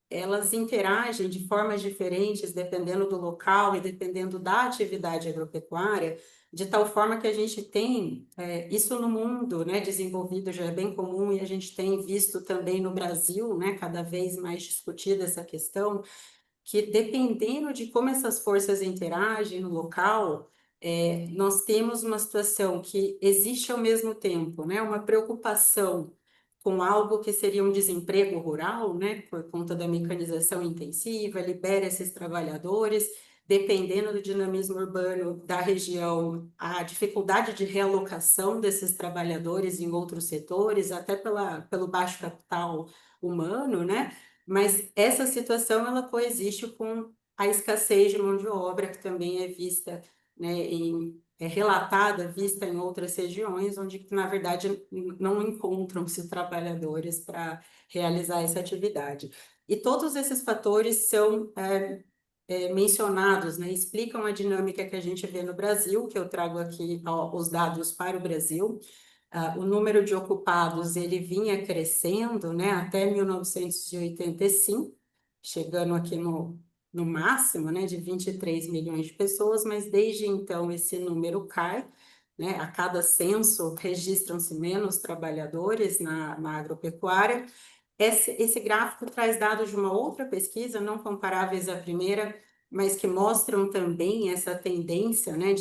elas interagem de formas diferentes dependendo do local e dependendo da atividade agropecuária, de tal forma que a gente tem isso no mundo, né, desenvolvido já é bem comum, e a gente tem visto também no Brasil, né, cada vez mais discutida essa questão, que dependendo de como essas forças interagem no local, nós temos uma situação que existe ao mesmo tempo, né, uma preocupação com algo que seria um desemprego rural, né, por conta da mecanização intensiva, libera esses trabalhadores, dependendo do dinamismo urbano da região, a dificuldade de realocação desses trabalhadores em outros setores, até pelo baixo capital humano, né, mas essa situação ela coexiste com a escassez de mão de obra, que também é vista, né, é relatada, vista em outras regiões, onde, na verdade, não encontram-se trabalhadores para realizar essa atividade. E todos esses fatores são mencionados, né, explicam a dinâmica que a gente vê no Brasil, que eu trago aqui os dados para o Brasil. O número de ocupados ele vinha crescendo, né, até 1985, chegando aqui no máximo, né, de 23 milhões de pessoas, mas desde então esse número cai, né, a cada censo registram-se menos trabalhadores na agropecuária. Esse gráfico traz dados de uma outra pesquisa, não comparáveis à primeira, mas que mostram também essa tendência, né,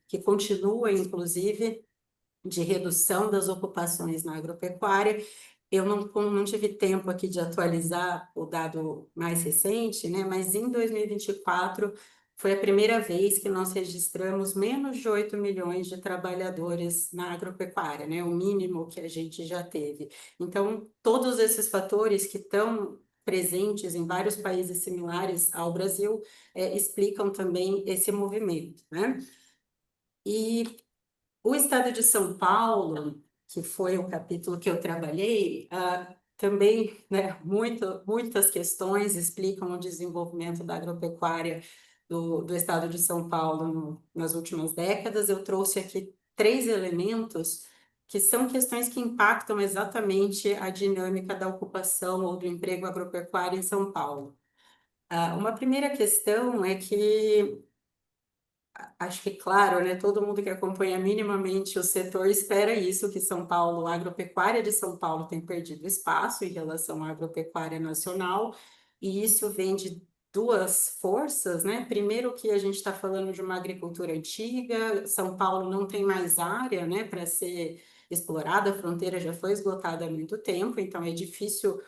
que continua, inclusive, de redução das ocupações na agropecuária. Eu não tive tempo aqui de atualizar o dado mais recente, né? Mas em 2024 foi a primeira vez que nós registramos menos de 8 milhões de trabalhadores na agropecuária, né? O mínimo que a gente já teve. Então, todos esses fatores que estão presentes em vários países similares ao Brasil explicam também esse movimento, né? E o estado de São Paulo, que foi o capítulo que eu trabalhei, também, né, muitas questões explicam o desenvolvimento da agropecuária do estado de São Paulo nas últimas décadas. Eu trouxe aqui 3 elementos que são questões que impactam exatamente a dinâmica da ocupação ou do emprego agropecuário em São Paulo. Uma primeira questão é que acho que, claro, né, todo mundo que acompanha minimamente o setor espera isso, que São Paulo, a agropecuária de São Paulo tem perdido espaço em relação à agropecuária nacional, e isso vem de duas forças, né? Primeiro que a gente está falando de uma agricultura antiga, São Paulo não tem mais área, né, para ser explorada, a fronteira já foi esgotada há muito tempo, então é difícil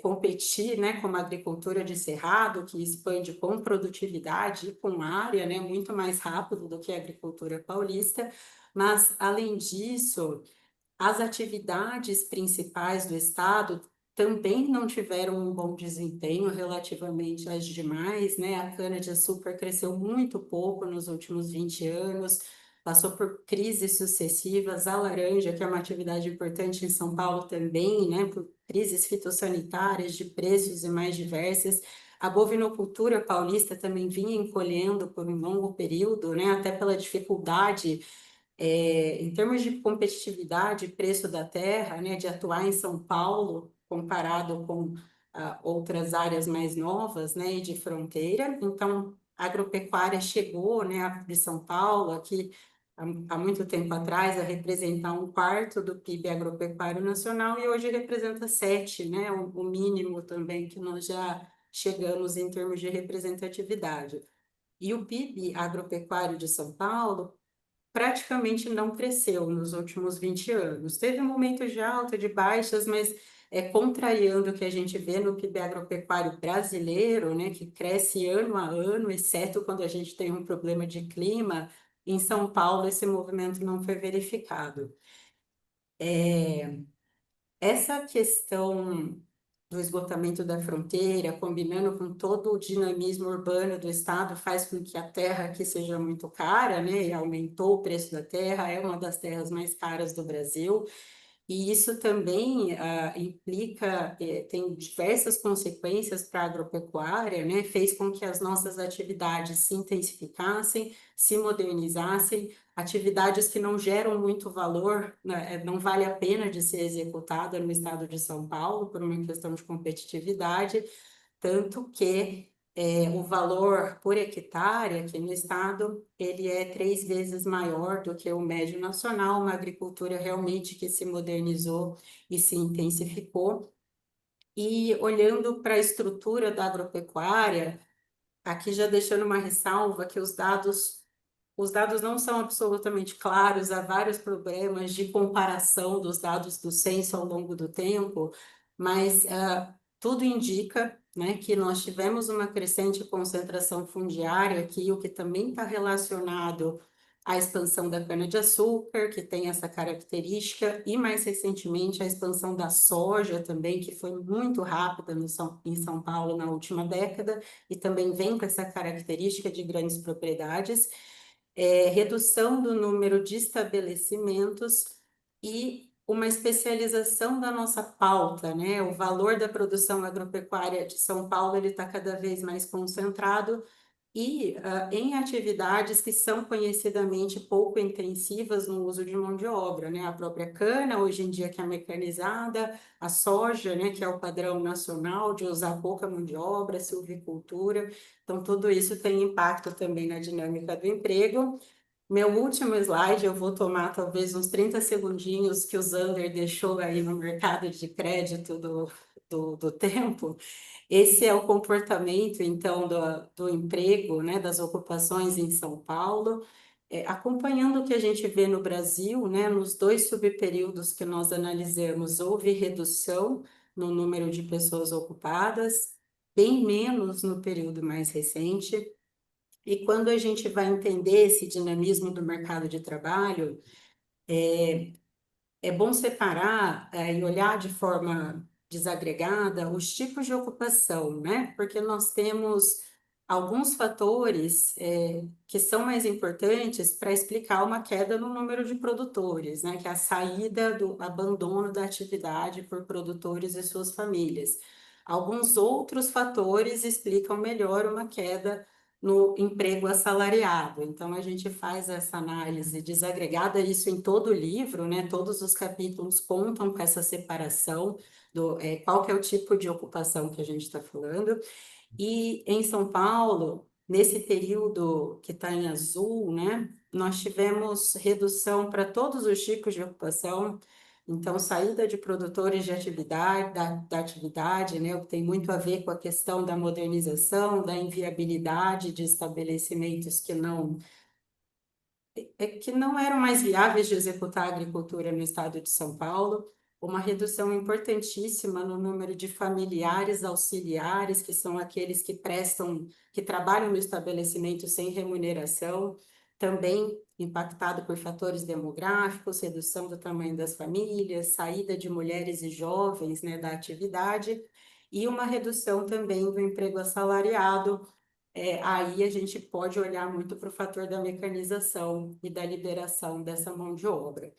competir, né, com uma agricultura de cerrado que expande com produtividade e com área, né, muito mais rápido do que a agricultura paulista. Mas, além disso, as atividades principais do Estado também não tiveram um bom desempenho relativamente às demais, né? A cana-de-açúcar cresceu muito pouco nos últimos 20 anos, passou por crises sucessivas. A laranja, que é uma atividade importante em São Paulo também, né? Por crises fitossanitárias de preços e mais diversas. A bovinocultura paulista também vinha encolhendo por um longo período, né? Até pela dificuldade em termos de competitividade, preço da terra, né, de atuar em São Paulo, comparado com outras áreas mais novas, né, e de fronteira. Então, a agropecuária chegou, né, de São Paulo, aqui há muito tempo atrás, a representar 1/4 do PIB agropecuário nacional e hoje representa 7, né, o mínimo também que nós já chegamos em termos de representatividade. E o PIB agropecuário de São Paulo praticamente não cresceu nos últimos 20 anos. Teve um momento de alta, de baixas, mas contrariando o que a gente vê no PIB agropecuário brasileiro, né, que cresce ano a ano, exceto quando a gente tem um problema de clima, em São Paulo esse movimento não foi verificado. Essa questão do esgotamento da fronteira, combinando com todo o dinamismo urbano do estado, faz com que a terra aqui seja muito cara, né? E aumentou o preço da terra, é uma das terras mais caras do Brasil. E isso também implica, tem diversas consequências para a agropecuária, né? Fez com que as nossas atividades se intensificassem, se modernizassem, atividades que não geram muito valor, né? Não vale a pena de ser executada no estado de São Paulo por uma questão de competitividade, tanto que o valor por hectare aqui no estado, ele é 3 vezes maior do que o médio nacional, uma agricultura realmente que se modernizou e se intensificou. E olhando para a estrutura da agropecuária, aqui já deixando uma ressalva que os dados não são absolutamente claros, há vários problemas de comparação dos dados do censo ao longo do tempo, mas tudo indica, né, que nós tivemos uma crescente concentração fundiária aqui, o que também está relacionado à expansão da cana-de-açúcar, que tem essa característica, e mais recentemente a expansão da soja também, que foi muito rápida em São Paulo na última década, e também vem com essa característica de grandes propriedades. Redução do número de estabelecimentos e uma especialização da nossa pauta, né? O valor da produção agropecuária de São Paulo ele está cada vez mais concentrado e em atividades que são conhecidamente pouco intensivas no uso de mão de obra, né? A própria cana, hoje em dia, que é mecanizada, a soja, né, que é o padrão nacional de usar pouca mão de obra, silvicultura. Então, tudo isso tem impacto também na dinâmica do emprego. Meu último slide, eu vou tomar talvez uns 30 segundinhos que o Zander deixou aí no mercado de crédito do tempo. Esse é o comportamento, então, do emprego, né, das ocupações em São Paulo. Acompanhando o que a gente vê no Brasil, né, nos 2 subperíodos que nós analisamos, houve redução no número de pessoas ocupadas, bem menos no período mais recente. E quando a gente vai entender esse dinamismo do mercado de trabalho, é bom separar e olhar de forma desagregada os tipos de ocupação, né? Porque nós temos alguns fatores que são mais importantes para explicar uma queda no número de produtores, né? Que é a saída do abandono da atividade por produtores e suas famílias. Alguns outros fatores explicam melhor uma queda no emprego assalariado. Então, a gente faz essa análise desagregada, isso em todo o livro, né? Todos os capítulos contam com essa separação do qual que é o tipo de ocupação que a gente está falando. E em São Paulo, nesse período que está em azul, né, nós tivemos redução para todos os tipos de ocupação, então saída de produtores de atividade, da atividade, né, o que tem muito a ver com a questão da modernização, da inviabilidade de estabelecimentos que não eram mais viáveis de executar a agricultura no estado de São Paulo, uma redução importantíssima no número de familiares auxiliares, que são aqueles que trabalham no estabelecimento sem remuneração, também impactado por fatores demográficos, redução do tamanho das famílias, saída de mulheres e jovens, né, da atividade, e uma redução também do emprego assalariado. Aí a gente pode olhar muito para o fator da mecanização e da liberação dessa mão de obra.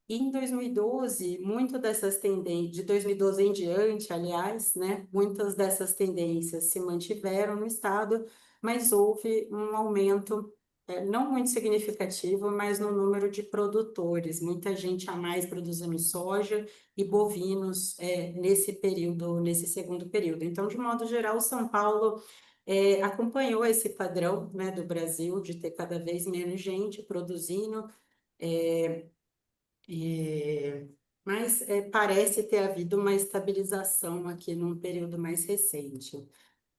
E em 2012, muito dessas tendências, de 2012 em diante, aliás, né, muitas dessas tendências se mantiveram no estado, mas houve um aumento, não muito significativo, mas no número de produtores, muita gente a mais produzindo soja e bovinos, nesse período, nesse segundo período. Então, de modo geral, São Paulo acompanhou esse padrão, né, do Brasil, de ter cada vez menos gente produzindo, mas parece ter havido uma estabilização aqui num período mais recente.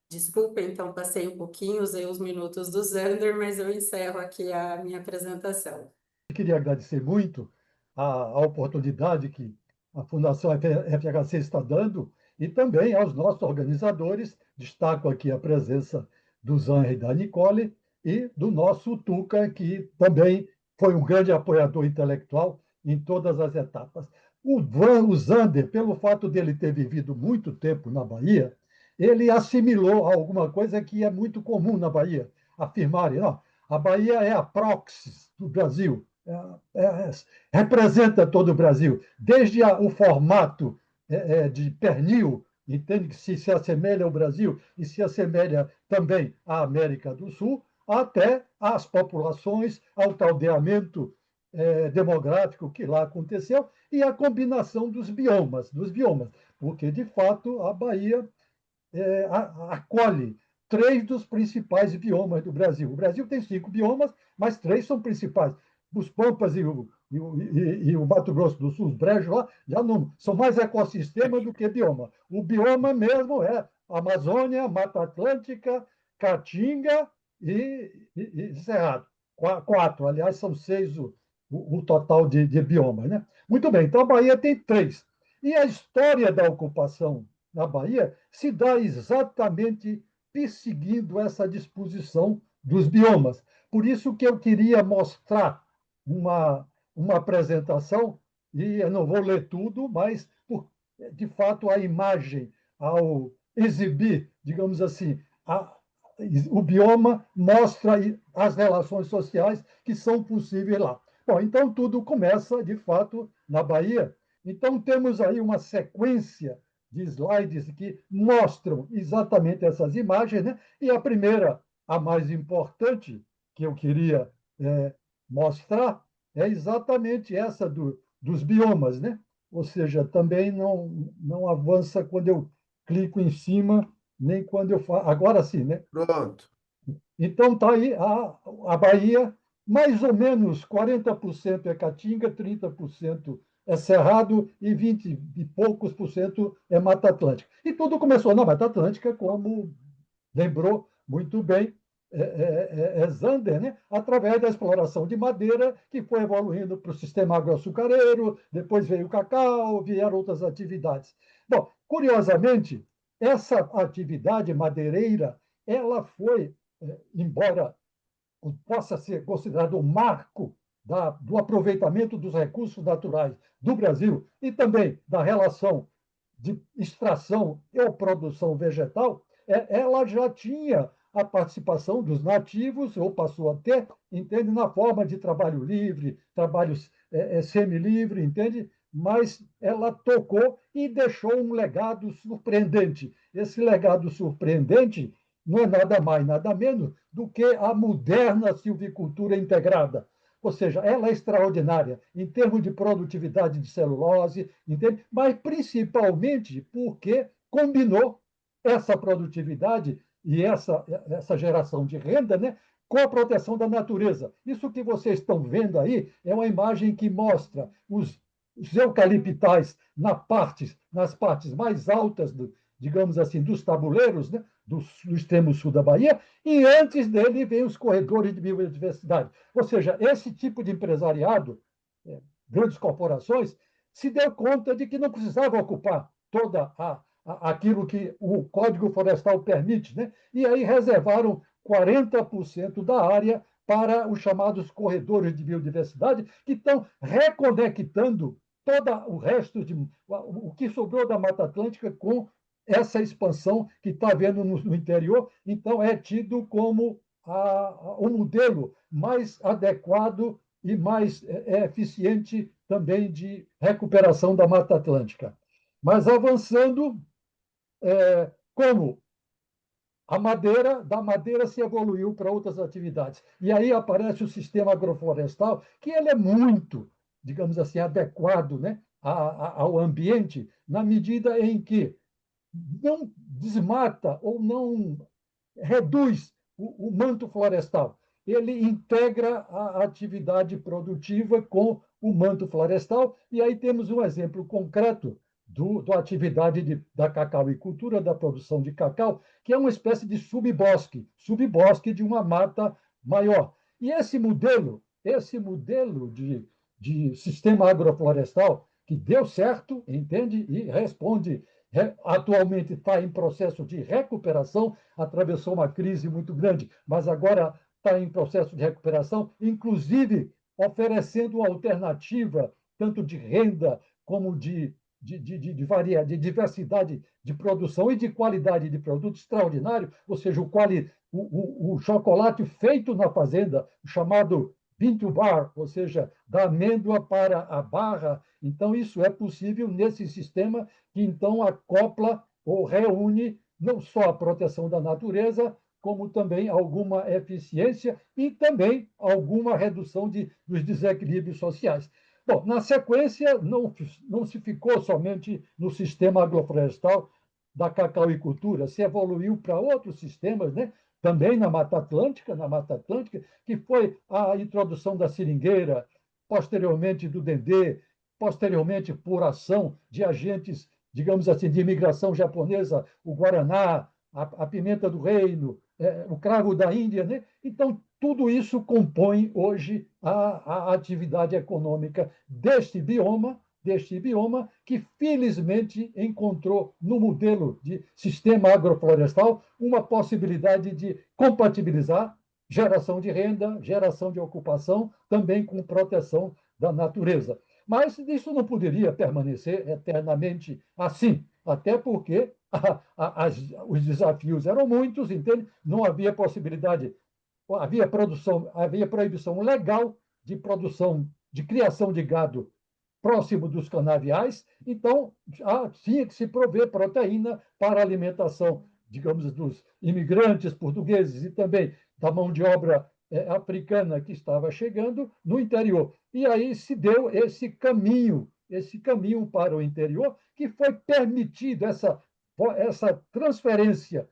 Desculpa, então, passei um pouquinho, usei os minutos do Zander, mas eu encerro aqui a minha apresentação. Queria agradecer muito a oportunidade que a Fundação FHC está dando e também aos nossos organizadores. Destaco aqui a presença do Zanre e da Nicole e do nosso Tuca, que também foi um grande apoiador intelectual em todas as etapas. O Zander, pelo fato dele ter vivido muito tempo na Bahia, ele assimilou alguma coisa que é muito comum na Bahia, afirmarem, não, a Bahia é a proxis do Brasil, representa todo o Brasil, desde o formato de pernil, entende que se assemelha ao Brasil e se assemelha também à América do Sul, até as populações, ao taldeamento demográfico que lá aconteceu e a combinação dos biomas, porque, de fato, a Bahia acolhe 3 dos principais biomas do Brasil. O Brasil tem 5 biomas, mas 3 são principais. Os Pampas e o Mato Grosso do Sul, os brejos lá, já não são mais ecossistema do que bioma. O bioma mesmo é Amazônia, Mata Atlântica, Caatinga e Cerrado. 4, aliás, são 6 o total de biomas. Né? Muito bem, então a Bahia tem 3. E a história da ocupação na Bahia se dá exatamente perseguindo essa disposição dos biomas. Por isso que eu queria mostrar uma apresentação, e eu não vou ler tudo, mas, de fato, a imagem, ao exibir, digamos assim, o bioma mostra as relações sociais que são possíveis lá. Bom, então tudo começa, de fato, na Bahia. Então temos aí uma sequência de slides que mostram exatamente essas imagens, né? E a primeira, a mais importante, que eu queria mostrar, é exatamente essa dos biomas, né? Ou seja, também não avança quando eu clico em cima, nem quando eu faço. Agora sim, né? Pronto. Então está aí a Bahia, mais ou menos 40% é Caatinga, 30% é Cerrado e 20 e poucos por cento é Mata Atlântica. E tudo começou na Mata Atlântica, como lembrou muito bem Zander, né? Através da exploração de madeira, que foi evoluindo para o sistema agroaçucareiro, depois veio o cacau, vieram outras atividades. Bom, curiosamente, essa atividade madeireira, ela foi, embora possa ser considerado o marco do aproveitamento dos recursos naturais do Brasil e também da relação de extração e produção vegetal, ela já tinha a participação dos nativos, ou passou a ter, entende, na forma de trabalho livre, trabalho semi-livre, entende? Mas ela tocou e deixou um legado surpreendente. Esse legado surpreendente não é nada mais, nada menos do que a moderna silvicultura integrada. Ou seja, ela é extraordinária em termos de produtividade de celulose, entende? Mas principalmente porque combinou essa produtividade e essa geração de renda, né, com a proteção da natureza. Isso que vocês estão vendo aí é uma imagem que mostra os eucaliptais nas partes mais altas, digamos assim, dos tabuleiros, né, do extremo sul da Bahia, e antes dele vem os corredores de biodiversidade. Ou seja, esse tipo de empresariado, grandes corporações, se deu conta de que não precisava ocupar toda aquilo que o Código Florestal permite, né? E aí reservaram 40% da área para os chamados corredores de biodiversidade, que estão reconectando todo o resto, o que sobrou da Mata Atlântica com essa expansão que está havendo no interior. Então, é tido como o modelo mais adequado e mais eficiente também de recuperação da Mata Atlântica. Mas avançando, como da madeira se evoluiu para outras atividades. E aí aparece o sistema agroflorestal, que ele é muito, digamos assim, adequado, né, ao ambiente, na medida em que não desmata ou não reduz o manto florestal. Ele integra a atividade produtiva com o manto florestal, e aí temos um exemplo concreto da atividade da cacauicultura, da produção de cacau, que é uma espécie de subbosque de uma mata maior. E esse modelo de sistema agroflorestal, que deu certo, entende? E responde, atualmente está em processo de recuperação, atravessou uma crise muito grande, mas agora está em processo de recuperação, inclusive oferecendo uma alternativa, tanto de renda como de diversidade de produção e de qualidade de produto extraordinário, ou seja, o chocolate feito na fazenda, chamado bean to bar, ou seja, da amêndoa para a barra. Então, isso é possível nesse sistema que, então, acopla ou reúne não só a proteção da natureza, como também alguma eficiência e também alguma redução dos desequilíbrios sociais. Bom, na sequência, não se ficou somente no sistema agroflorestal da cacauicultura, se evoluiu para outros sistemas, né? Também na Mata Atlântica, que foi a introdução da seringueira, posteriormente do dendê, posteriormente por ação de agentes, digamos assim, de imigração japonesa, o guaraná, a pimenta do reino, o cravo da Índia, né? Então, tudo isso compõe hoje a atividade econômica deste bioma, que felizmente encontrou no modelo de sistema agroflorestal uma possibilidade de compatibilizar geração de renda, geração de ocupação, também com proteção da natureza. Mas isso não poderia permanecer eternamente assim, até porque os desafios eram muitos, entende? Não havia possibilidade, havia proibição legal de produção, de criação de gado próximo dos canaviais, então tinha que se prover proteína para a alimentação, digamos, dos imigrantes portugueses e também da mão de obra africana que estava chegando no interior. E aí se deu esse caminho para o interior, que foi permitido essa transferência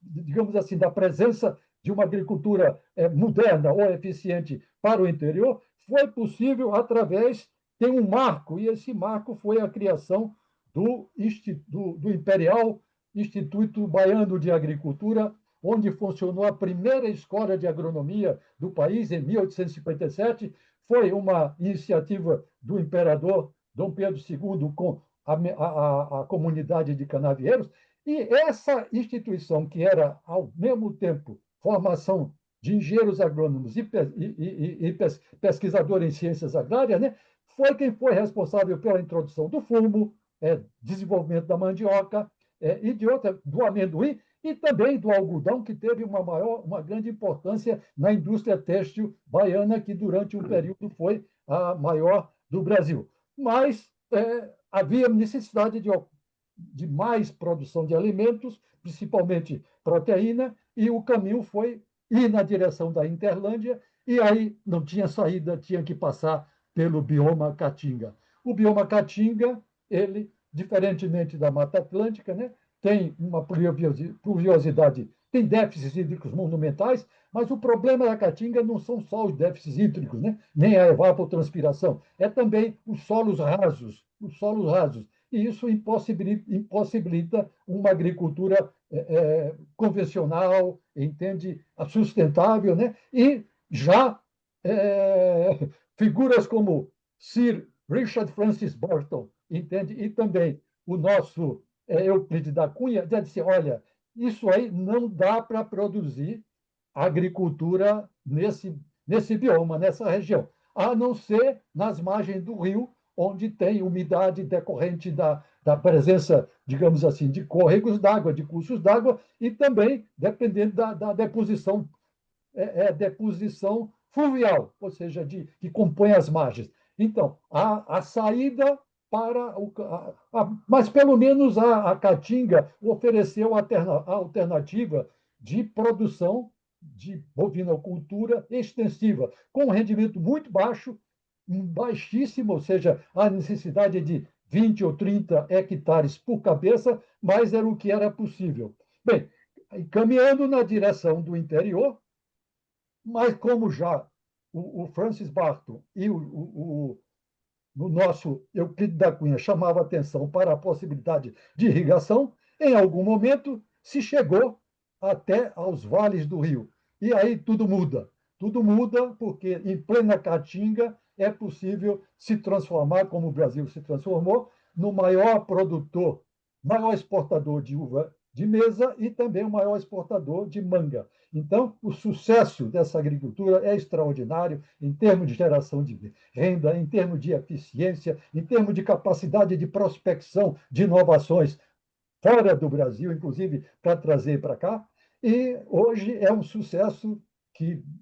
digamos assim, da presença de uma agricultura moderna ou eficiente para o interior, foi possível através de um marco, e esse marco foi a criação do Imperial Instituto Baiano de Agricultura, onde funcionou a primeira escola de agronomia do país, em 1857. Foi uma iniciativa do imperador Dom Pedro II com a comunidade de canavieiros, e essa instituição, que era, ao mesmo tempo, formação de engenheiros agrônomos e pesquisador em ciências agrárias, né, foi quem foi responsável pela introdução do fumo, desenvolvimento da mandioca e do amendoim, e também do algodão, que teve uma grande importância na indústria têxtil baiana, que durante um período foi a maior do Brasil. Mas havia necessidade de mais produção de alimentos, principalmente proteína, e o caminho foi ir na direção da Interlândia, e aí não tinha saída, tinha que passar pelo bioma Caatinga. O bioma Caatinga, ele, diferentemente da Mata Atlântica, né, tem uma pluviosidade tem déficits hídricos monumentais, mas o problema da Caatinga não são só os déficits hídricos, né? Nem a evapotranspiração, é também os solos rasos, os solos rasos. E isso impossibilita uma agricultura convencional, entende, sustentável, né? E já figuras como Sir Richard Francis Burton, entende? E também o nosso Euclides da Cunha, já disse, olha, isso aí não dá para produzir agricultura nesse bioma, nessa região, a não ser nas margens do rio, onde tem umidade decorrente da presença, digamos assim, de córregos d'água, de cursos d'água, e também dependendo da deposição, deposição fluvial, ou seja, que compõe as margens. Então, a saída para mas pelo menos a Caatinga ofereceu a alternativa de produção de bovinocultura extensiva, com um rendimento muito baixo, baixíssimo, ou seja, a necessidade de 20 ou 30 hectares por cabeça, mas era o que era possível. Bem, caminhando na direção do interior, mas como já o Francis Barton e o nosso Euclides da Cunha chamava atenção para a possibilidade de irrigação, em algum momento se chegou até aos vales do rio. E aí tudo muda. Tudo muda porque em plena Caatinga é possível se transformar, como o Brasil se transformou, no maior produtor, maior exportador de uva de mesa e também o maior exportador de manga. Então, o sucesso dessa agricultura é extraordinário em termos de geração de renda, em termos de eficiência, em termos de capacidade de prospecção de inovações fora do Brasil, inclusive para trazer para cá. E hoje é um sucesso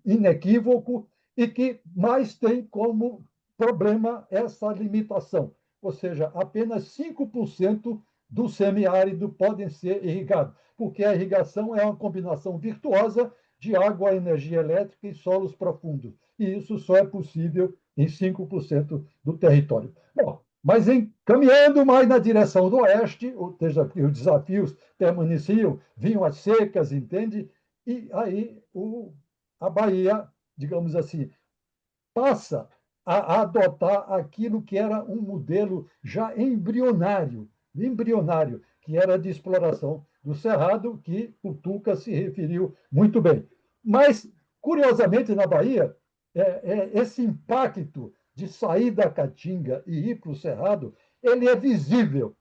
inequívoco e que mais tem como problema essa limitação, ou seja, apenas 5% do semiárido podem ser irrigados, porque a irrigação é uma combinação virtuosa de água, energia elétrica e solos profundos. E isso só é possível em 5% do território. Bom, mas caminhando mais na direção do oeste, ou seja, os desafios permaneciam, vinham as secas, entende? E aí a Bahia, digamos assim, passa a adotar aquilo que era um modelo já embrionário, que era de exploração do cerrado, que o Tuca se referiu muito bem. Mas, curiosamente, na Bahia, esse impacto de sair da Caatinga e ir para o cerrado, ele é visível.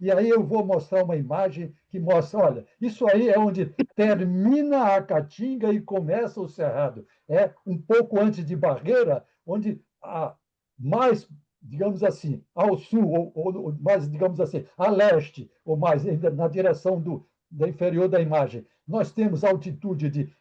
E aí eu vou mostrar uma imagem que mostra, olha, isso aí é onde termina a Caatinga e começa o cerrado. É um pouco antes de Barreira, onde mais, digamos assim, ao sul, ou mais, digamos assim, a leste, ou mais ainda na direção da inferior da imagem, nós temos altitude de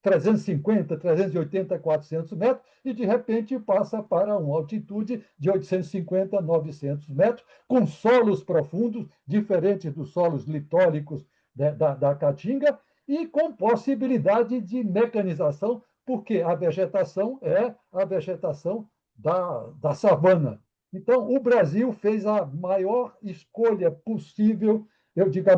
350, 380, 400 metros, e de repente passa para uma altitude de 850, 900 metros, com solos profundos, diferentes dos solos litólicos da Caatinga, e com possibilidade de mecanização, porque a vegetação é a vegetação da savana. Então, o Brasil fez a maior escolha possível, eu digo,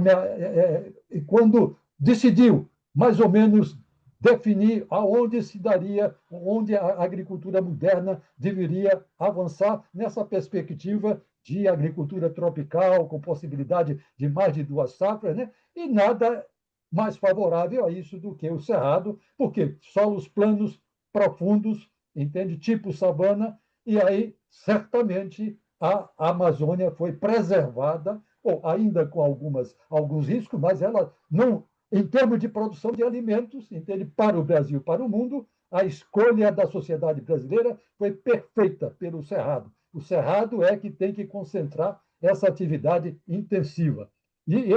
quando decidiu, mais ou menos, definir aonde se daria, onde a agricultura moderna deveria avançar nessa perspectiva de agricultura tropical, com possibilidade de mais de 2 safras, né? E nada mais favorável a isso do que o cerrado, porque solos planos, profundos, entende? Tipo savana, e aí, certamente, a Amazônia foi preservada, ou ainda com alguns riscos, mas ela não, em termos de produção de alimentos, entende? Para o Brasil, para o mundo, a escolha da sociedade brasileira foi perfeita pelo cerrado. O cerrado é que tem que concentrar essa atividade intensiva. E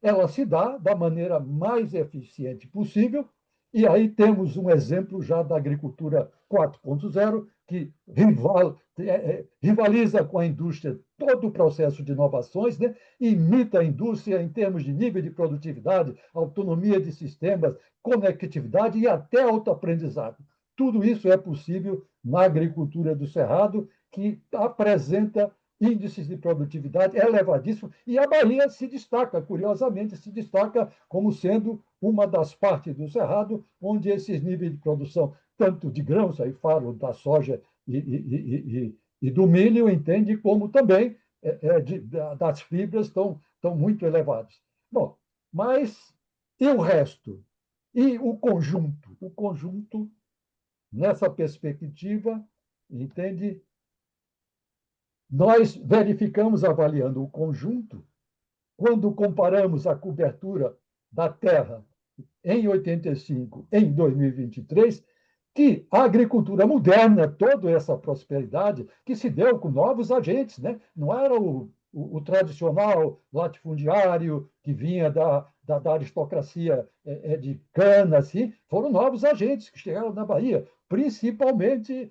ela se dá da maneira mais eficiente possível, e aí temos um exemplo já da agricultura 4.0, que rivaliza com a indústria todo o processo de inovações, né? Imita a indústria em termos de nível de produtividade, autonomia de sistemas, conectividade e até autoaprendizado. Tudo isso é possível na agricultura do cerrado, que apresenta índices de produtividade elevadíssimos, e a Bahia se destaca, curiosamente, se destaca como sendo uma das partes do Cerrado onde esses níveis de produção, tanto de grãos, aí falo da soja e do milho, entende, como também das fibras estão muito elevados. Bom, mas e o resto? E o conjunto? O conjunto, nessa perspectiva, entende? Nós verificamos, avaliando o conjunto, quando comparamos a cobertura da terra em 85, em 2023, que a agricultura moderna, toda essa prosperidade, que se deu com novos agentes, né? Não era o tradicional latifundiário que vinha da aristocracia de cana, assim, foram novos agentes que chegaram na Bahia, principalmente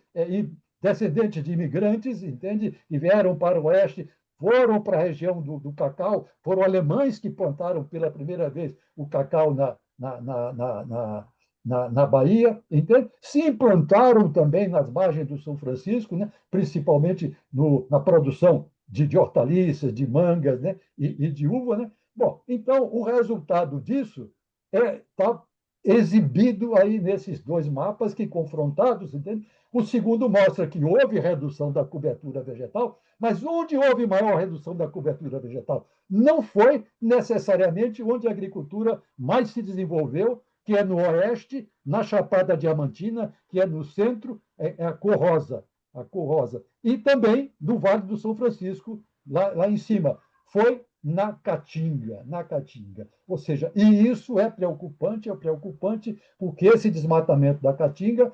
descendentes de imigrantes, entende? E vieram para o oeste, foram para a região do cacau, foram alemães que plantaram pela primeira vez o cacau na Bahia, entende? Se implantaram também nas margens do São Francisco, né? Principalmente na produção de hortaliças, de mangas, né? e de uva. Né? Bom, então, o resultado disso está exibido aí nesses dois mapas que, confrontados, entende? O segundo mostra que houve redução da cobertura vegetal, mas onde houve maior redução da cobertura vegetal? Não foi necessariamente onde a agricultura mais se desenvolveu, que é no oeste, na Chapada Diamantina, que é no centro, é a cor rosa. A cor rosa. E também do Vale do São Francisco, lá em cima. Foi na Caatinga, na Caatinga. Ou seja, e isso é preocupante porque esse desmatamento da Caatinga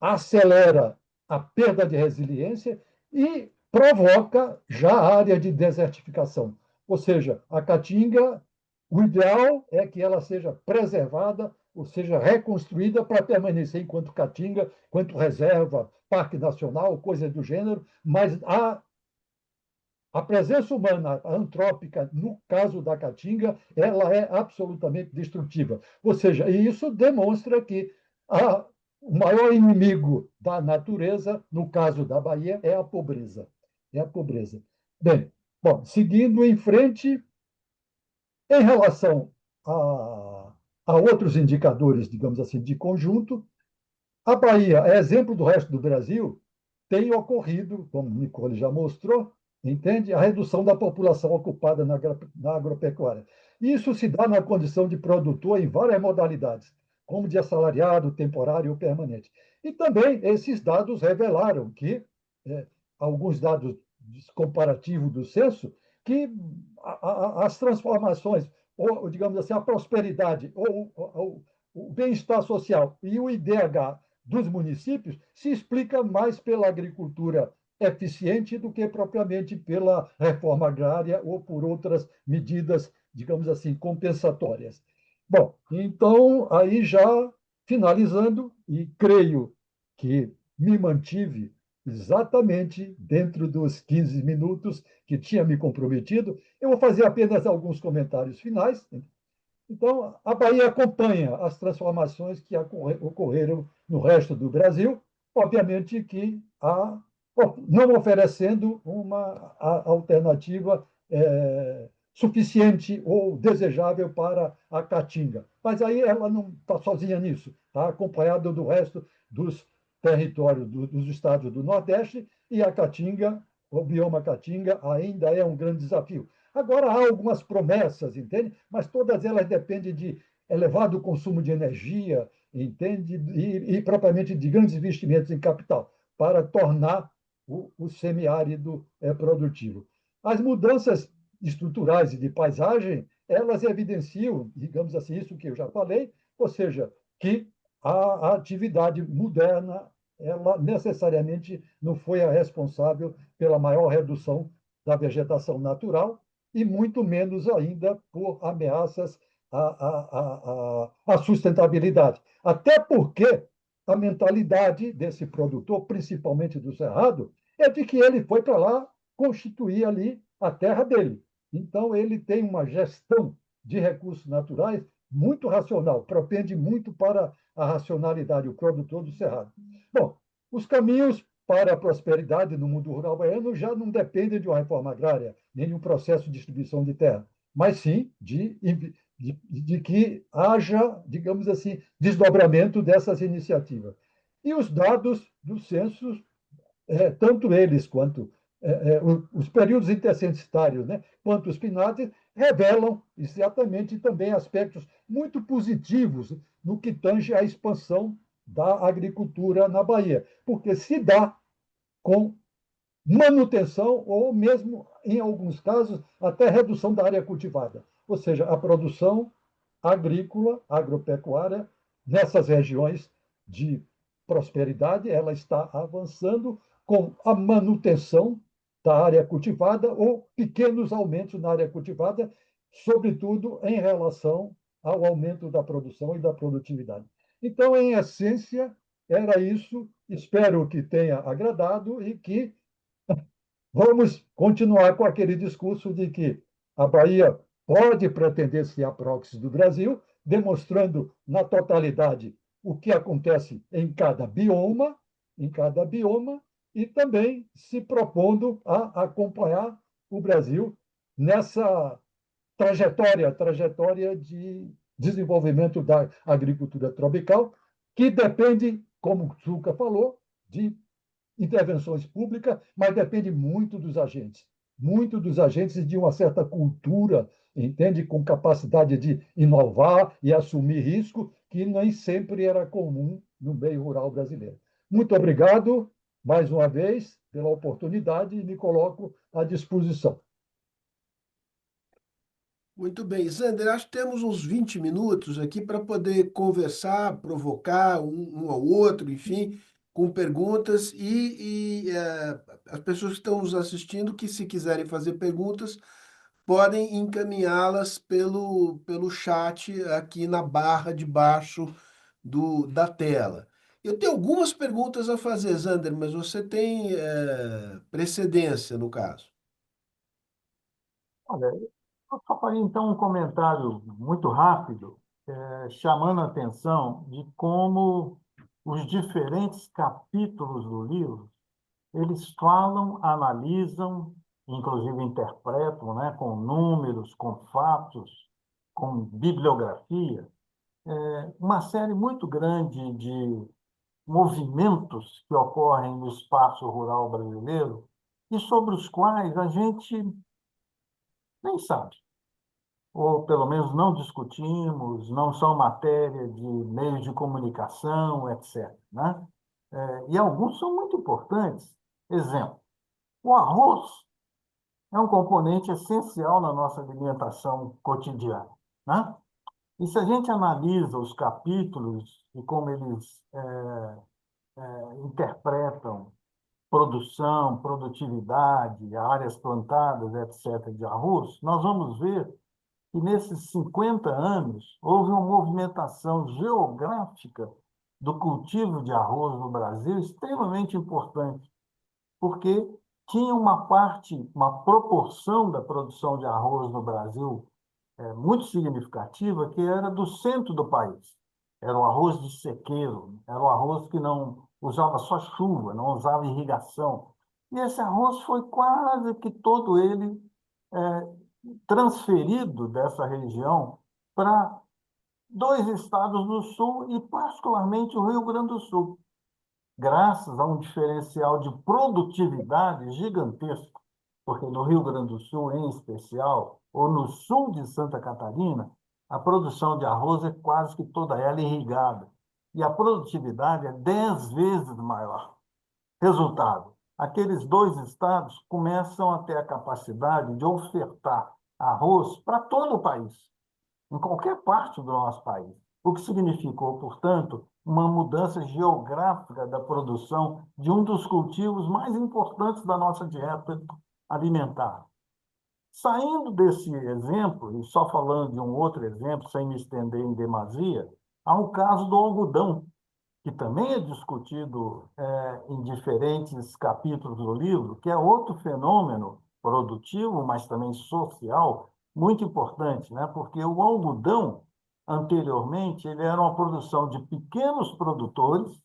acelera a perda de resiliência e provoca já a área de desertificação. Ou seja, a Caatinga, o ideal é que ela seja preservada, ou seja, reconstruída para permanecer enquanto Caatinga, enquanto reserva, parque nacional, coisa do gênero, mas a presença humana antrópica, no caso da Caatinga, ela é absolutamente destrutiva. Ou seja, e isso demonstra que o maior inimigo da natureza, no caso da Bahia, é a pobreza. É a pobreza. Bem, bom, seguindo em frente, em relação a outros indicadores, digamos assim, de conjunto, a Bahia é exemplo do resto do Brasil, tem ocorrido, como o Nicole já mostrou, entende? A redução da população ocupada na agropecuária. Isso se dá na condição de produtor em várias modalidades, como de assalariado, temporário ou permanente. E também esses dados revelaram que, alguns dados comparativos do censo, que as transformações, ou, digamos assim, a prosperidade, ou o bem-estar social e o IDH dos municípios se explica mais pela agricultura eficiente do que propriamente pela reforma agrária ou por outras medidas, digamos assim, compensatórias. Bom, então, aí já finalizando, e creio que me mantive exatamente dentro dos 15 minutos que tinha me comprometido, eu vou fazer apenas alguns comentários finais. Então, a Bahia acompanha as transformações que ocorreram no resto do Brasil, obviamente que não oferecendo uma alternativa suficiente ou desejável para a Caatinga. Mas aí ela não está sozinha nisso, está acompanhada do resto dos territórios dos estados do Nordeste, e a Caatinga, o bioma Caatinga, ainda é um grande desafio. Agora, há algumas promessas, entende? Mas todas elas dependem de elevado consumo de energia, entende? E propriamente de grandes investimentos em capital, para tornar o semiárido produtivo. As mudanças estruturais e de paisagem, elas evidenciam, digamos assim, isso que eu já falei, ou seja, que a atividade moderna, ela necessariamente não foi a responsável pela maior redução da vegetação natural, e muito menos ainda por ameaças à sustentabilidade. Até porque a mentalidade desse produtor, principalmente do Cerrado, é de que ele foi para lá constituir ali a terra dele. Então, ele tem uma gestão de recursos naturais muito racional, propende muito para a racionalidade, o produtor do Cerrado. Bom, os caminhos para a prosperidade no mundo rural baiano já não depende de uma reforma agrária, nem de um processo de distribuição de terra, mas sim de que haja, digamos assim, desdobramento dessas iniciativas. E os dados do censo, tanto eles quanto os períodos intercensitários, né, quanto os PNAD, revelam exatamente também aspectos muito positivos no que tange à expansão da agricultura na Bahia, porque se dá com manutenção ou mesmo, em alguns casos, até redução da área cultivada. Ou seja, a produção agrícola, agropecuária, nessas regiões de prosperidade, ela está avançando com a manutenção da área cultivada ou pequenos aumentos na área cultivada, sobretudo em relação ao aumento da produção e da produtividade. Então, em essência, era isso. Espero que tenha agradado e que vamos continuar com aquele discurso de que a Bahia pode pretender ser a proxy do Brasil, demonstrando na totalidade o que acontece em cada bioma, e também se propondo a acompanhar o Brasil nessa trajetória de desenvolvimento da agricultura tropical, que depende, como o Zuca falou, de intervenções públicas, mas depende muito dos agentes e de uma certa cultura, entende, com capacidade de inovar e assumir risco, que nem sempre era comum no meio rural brasileiro. Muito obrigado, mais uma vez, pela oportunidade e me coloco à disposição. Muito bem, Zander, acho que temos uns 20 minutos aqui para poder conversar, provocar um ao outro, enfim, com perguntas as pessoas que estão nos assistindo, que se quiserem fazer perguntas, podem encaminhá-las pelo chat aqui na barra de baixo da tela. Eu tenho algumas perguntas a fazer, Zander, mas você tem precedência no caso. Olha, eu só faria então um comentário muito rápido, chamando a atenção de como os diferentes capítulos do livro, eles falam, analisam, inclusive interpretam, né, com números, com fatos, com bibliografia, uma série muito grande de movimentos que ocorrem no espaço rural brasileiro e sobre os quais a gente nem sabe, ou pelo menos não discutimos, não são matéria de meios de comunicação, etc., né? E alguns são muito importantes. Exemplo, o arroz é um componente essencial na nossa alimentação cotidiana, né? E se a gente analisa os capítulos e como eles interpretam produção, produtividade, áreas plantadas, etc., de arroz, nós vamos ver que nesses 50 anos houve uma movimentação geográfica do cultivo de arroz no Brasil extremamente importante, porque tinha uma parte, uma proporção da produção de arroz no Brasil muito significativa, que era do centro do país. Era o arroz de sequeiro, era o arroz que não usava só chuva, não usava irrigação. E esse arroz foi quase que todo ele transferido dessa região para dois estados do sul e particularmente o Rio Grande do Sul, graças a um diferencial de produtividade gigantesco, porque no Rio Grande do Sul, em especial, ou no sul de Santa Catarina, a produção de arroz é quase que toda ela irrigada. E a produtividade é 10 vezes maior. Resultado, aqueles dois estados começam a ter a capacidade de ofertar arroz para todo o país, em qualquer parte do nosso país, o que significou, portanto, uma mudança geográfica da produção de um dos cultivos mais importantes da nossa dieta alimentar. Saindo desse exemplo, e só falando de um outro exemplo, sem me estender em demasia, há o caso do algodão, que também é discutido em diferentes capítulos do livro, que é outro fenômeno produtivo, mas também social, muito importante, né? Porque o algodão, anteriormente, ele era uma produção de pequenos produtores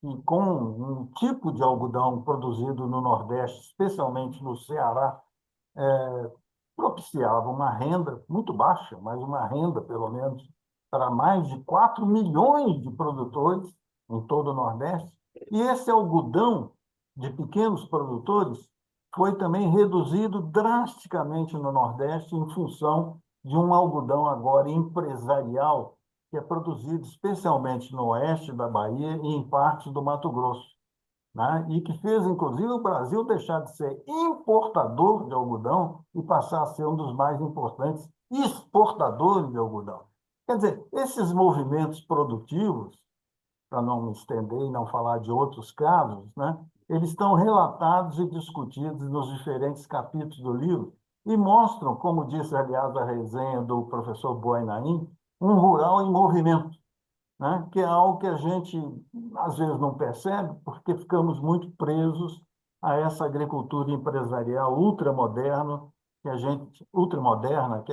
que com um tipo de algodão produzido no Nordeste, especialmente no Ceará, propiciava uma renda muito baixa, mas uma renda, pelo menos, para mais de 4 milhões de produtores em todo o Nordeste. E esse algodão de pequenos produtores foi também reduzido drasticamente no Nordeste em função de um algodão agora empresarial que é produzido especialmente no oeste da Bahia e em parte do Mato Grosso, né? E que fez, inclusive, o Brasil deixar de ser importador de algodão e passar a ser um dos mais importantes exportadores de algodão. Quer dizer, esses movimentos produtivos, para não me estender e não falar de outros casos, né? Eles estão relatados e discutidos nos diferentes capítulos do livro e mostram, como disse, aliás, a resenha do professor Boinain, um rural em movimento, né? Que é algo que a gente, às vezes, não percebe, porque ficamos muito presos a essa agricultura empresarial ultramoderna, que a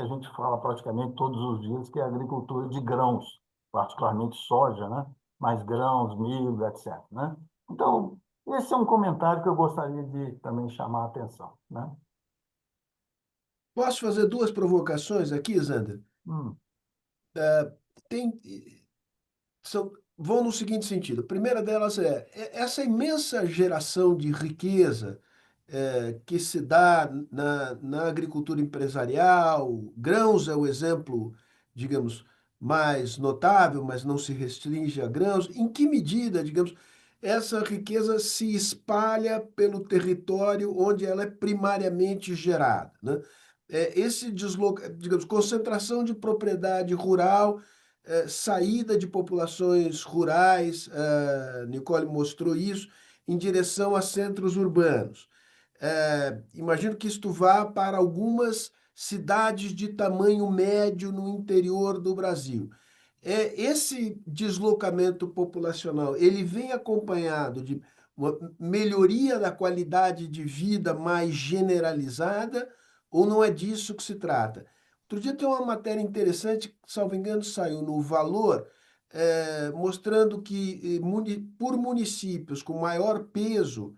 gente fala praticamente todos os dias, que é a agricultura de grãos, particularmente soja, né? Mais grãos, milho, etc., né? Então, esse é um comentário que eu gostaria de também chamar a atenção, né? Posso fazer duas provocações aqui, Zander? Hum, Tem, vão no seguinte sentido. A primeira delas é essa imensa geração de riqueza que se dá na agricultura empresarial. Grãos é o exemplo, digamos, mais notável, mas não se restringe a grãos. Em que medida, digamos, essa riqueza se espalha pelo território onde ela é primariamente gerada, né? Digamos, concentração de propriedade rural, saída de populações rurais, Nicole mostrou isso, em direção a centros urbanos. Imagino que isto vá para algumas cidades de tamanho médio no interior do Brasil. Esse deslocamento populacional, ele vem acompanhado de uma melhoria da qualidade de vida mais generalizada, ou não é disso que se trata? Outro dia tem uma matéria interessante, salvo engano, saiu no Valor, mostrando que por municípios com maior peso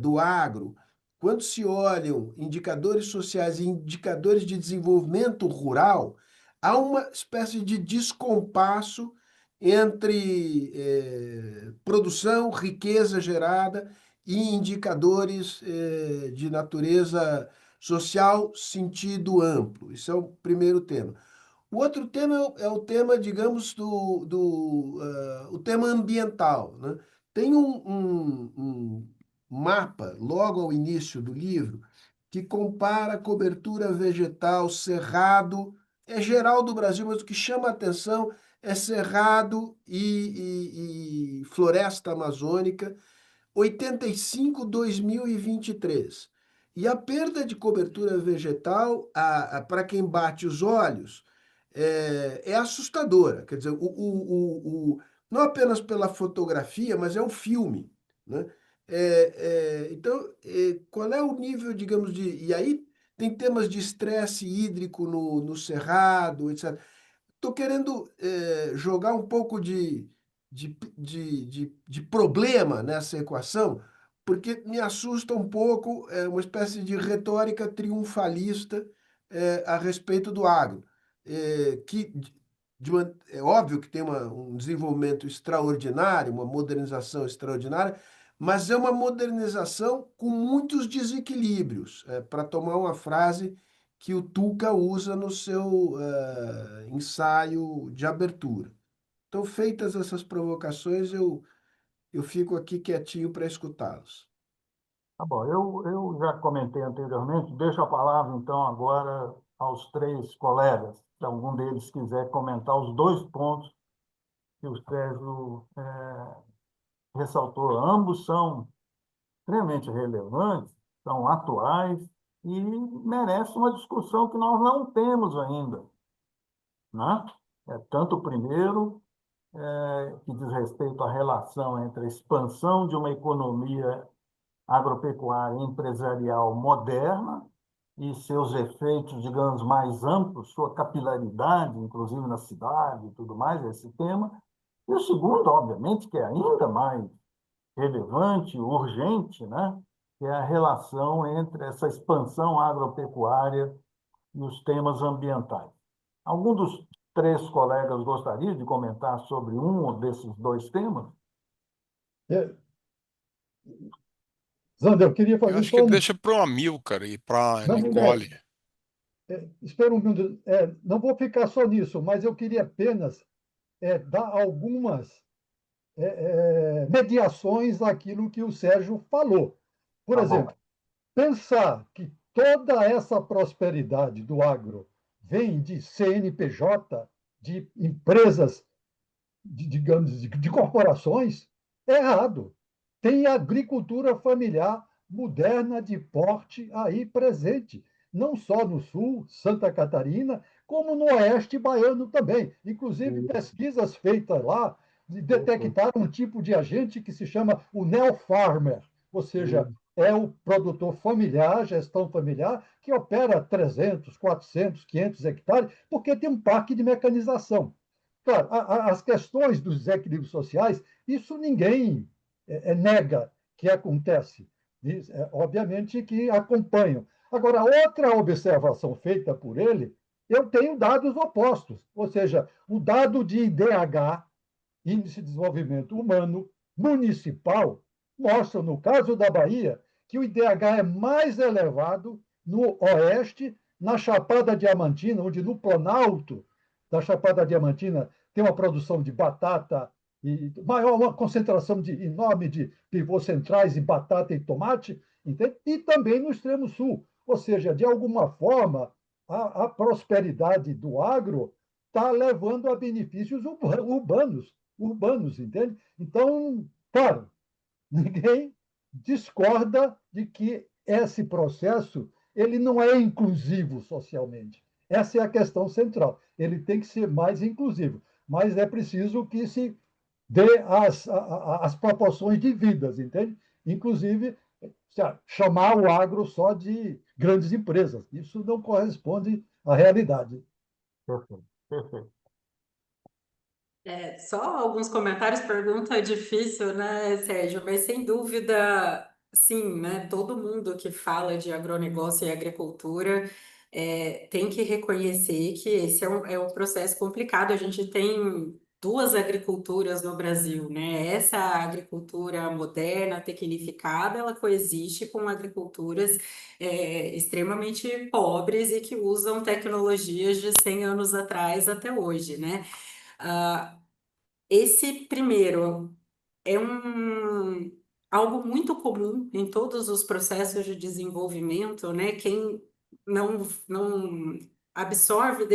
do agro, quando se olham indicadores sociais e indicadores de desenvolvimento rural, há uma espécie de descompasso entre produção, riqueza gerada e indicadores de natureza social, sentido amplo. Isso é o primeiro tema. O outro tema é o tema, digamos, o tema ambiental, né? Tem um mapa, logo ao início do livro, que compara a cobertura vegetal, cerrado, é geral do Brasil, mas o que chama a atenção é cerrado e floresta amazônica, 85, 2023. E a perda de cobertura vegetal, para quem bate os olhos, é assustadora. Quer dizer, não apenas pela fotografia, mas é o filme, né? Então, qual é o nível, digamos, de. E aí tem temas de estresse hídrico no cerrado, etc. Estou querendo jogar um pouco de problema nessa equação, porque me assusta um pouco uma espécie de retórica triunfalista a respeito do agro, que é óbvio que tem um desenvolvimento extraordinário, uma modernização extraordinária, mas é uma modernização com muitos desequilíbrios, para tomar uma frase que o Tuca usa no seu ensaio de abertura. Então, feitas essas provocações, eu fico aqui quietinho para escutá-los. tá bom, eu já comentei anteriormente, deixo a palavra, então, agora aos três colegas, se algum deles quiser comentar os dois pontos que o Sérgio ressaltou. Ambos são extremamente relevantes, são atuais e merecem uma discussão que nós não temos ainda, né? Tanto o primeiro, que diz respeito à relação entre a expansão de uma economia agropecuária empresarial moderna e seus efeitos, digamos, mais amplos, sua capilaridade, inclusive na cidade e tudo mais, esse tema, E o segundo, obviamente, que é ainda mais relevante, urgente, né, que é a relação entre essa expansão agropecuária e os temas ambientais. Algum dos três colegas gostaria de comentar sobre um desses dois temas? É, Zander, eu queria Eu fazer acho que só um. deixa para o Amilcar e para a Não, Nicole. espera um minuto. Não vou ficar só nisso, mas eu queria apenas dar algumas mediações àquilo que o Sérgio falou. Por Tá bom. exemplo, pensar que toda essa prosperidade do agro vem de CNPJ, de empresas, digamos, de corporações, é errado. Tem agricultura familiar moderna de porte aí presente, não só no sul, Santa Catarina, como no oeste baiano também. Inclusive, pesquisas feitas lá detectaram um tipo de agente que se chama o neo-farmer, ou seja, é o produtor familiar, gestão familiar, que opera 300, 400, 500 hectares, porque tem um parque de mecanização. Claro, as questões dos desequilíbrios sociais, isso ninguém nega que acontece. Obviamente que acompanham. Agora, outra observação feita por ele, eu tenho dados opostos, ou seja, o dado de IDH, Índice de Desenvolvimento Humano Municipal, mostra, no caso da Bahia, que o IDH é mais elevado no oeste, na Chapada Diamantina, onde no Planalto da Chapada Diamantina tem uma produção de batata e maior, uma concentração enorme de pivôs centrais e batata e tomate, entende? E também no extremo sul. Ou seja, de alguma forma, a prosperidade do agro está levando a benefícios urbanos, entende? Então, claro, ninguém discorda de que esse processo ele não é inclusivo socialmente. Essa é a questão central. Ele tem que ser mais inclusivo, mas é preciso que se dê as proporções devidas, entende? Inclusive, chamar o agro só de grandes empresas. Isso não corresponde à realidade. Perfeito, perfeito. Só alguns comentários, pergunta difícil, né, Sérgio? Mas sem dúvida, sim, né? Todo mundo que fala de agronegócio e agricultura tem que reconhecer que esse é um processo complicado. A gente tem duas agriculturas no Brasil, né? Essa agricultura moderna, tecnificada, ela coexiste com agriculturas extremamente pobres e que usam tecnologias de 100 anos atrás até hoje, né? Ah, esse primeiro é algo muito comum em todos os processos de desenvolvimento, né? Quem não absorve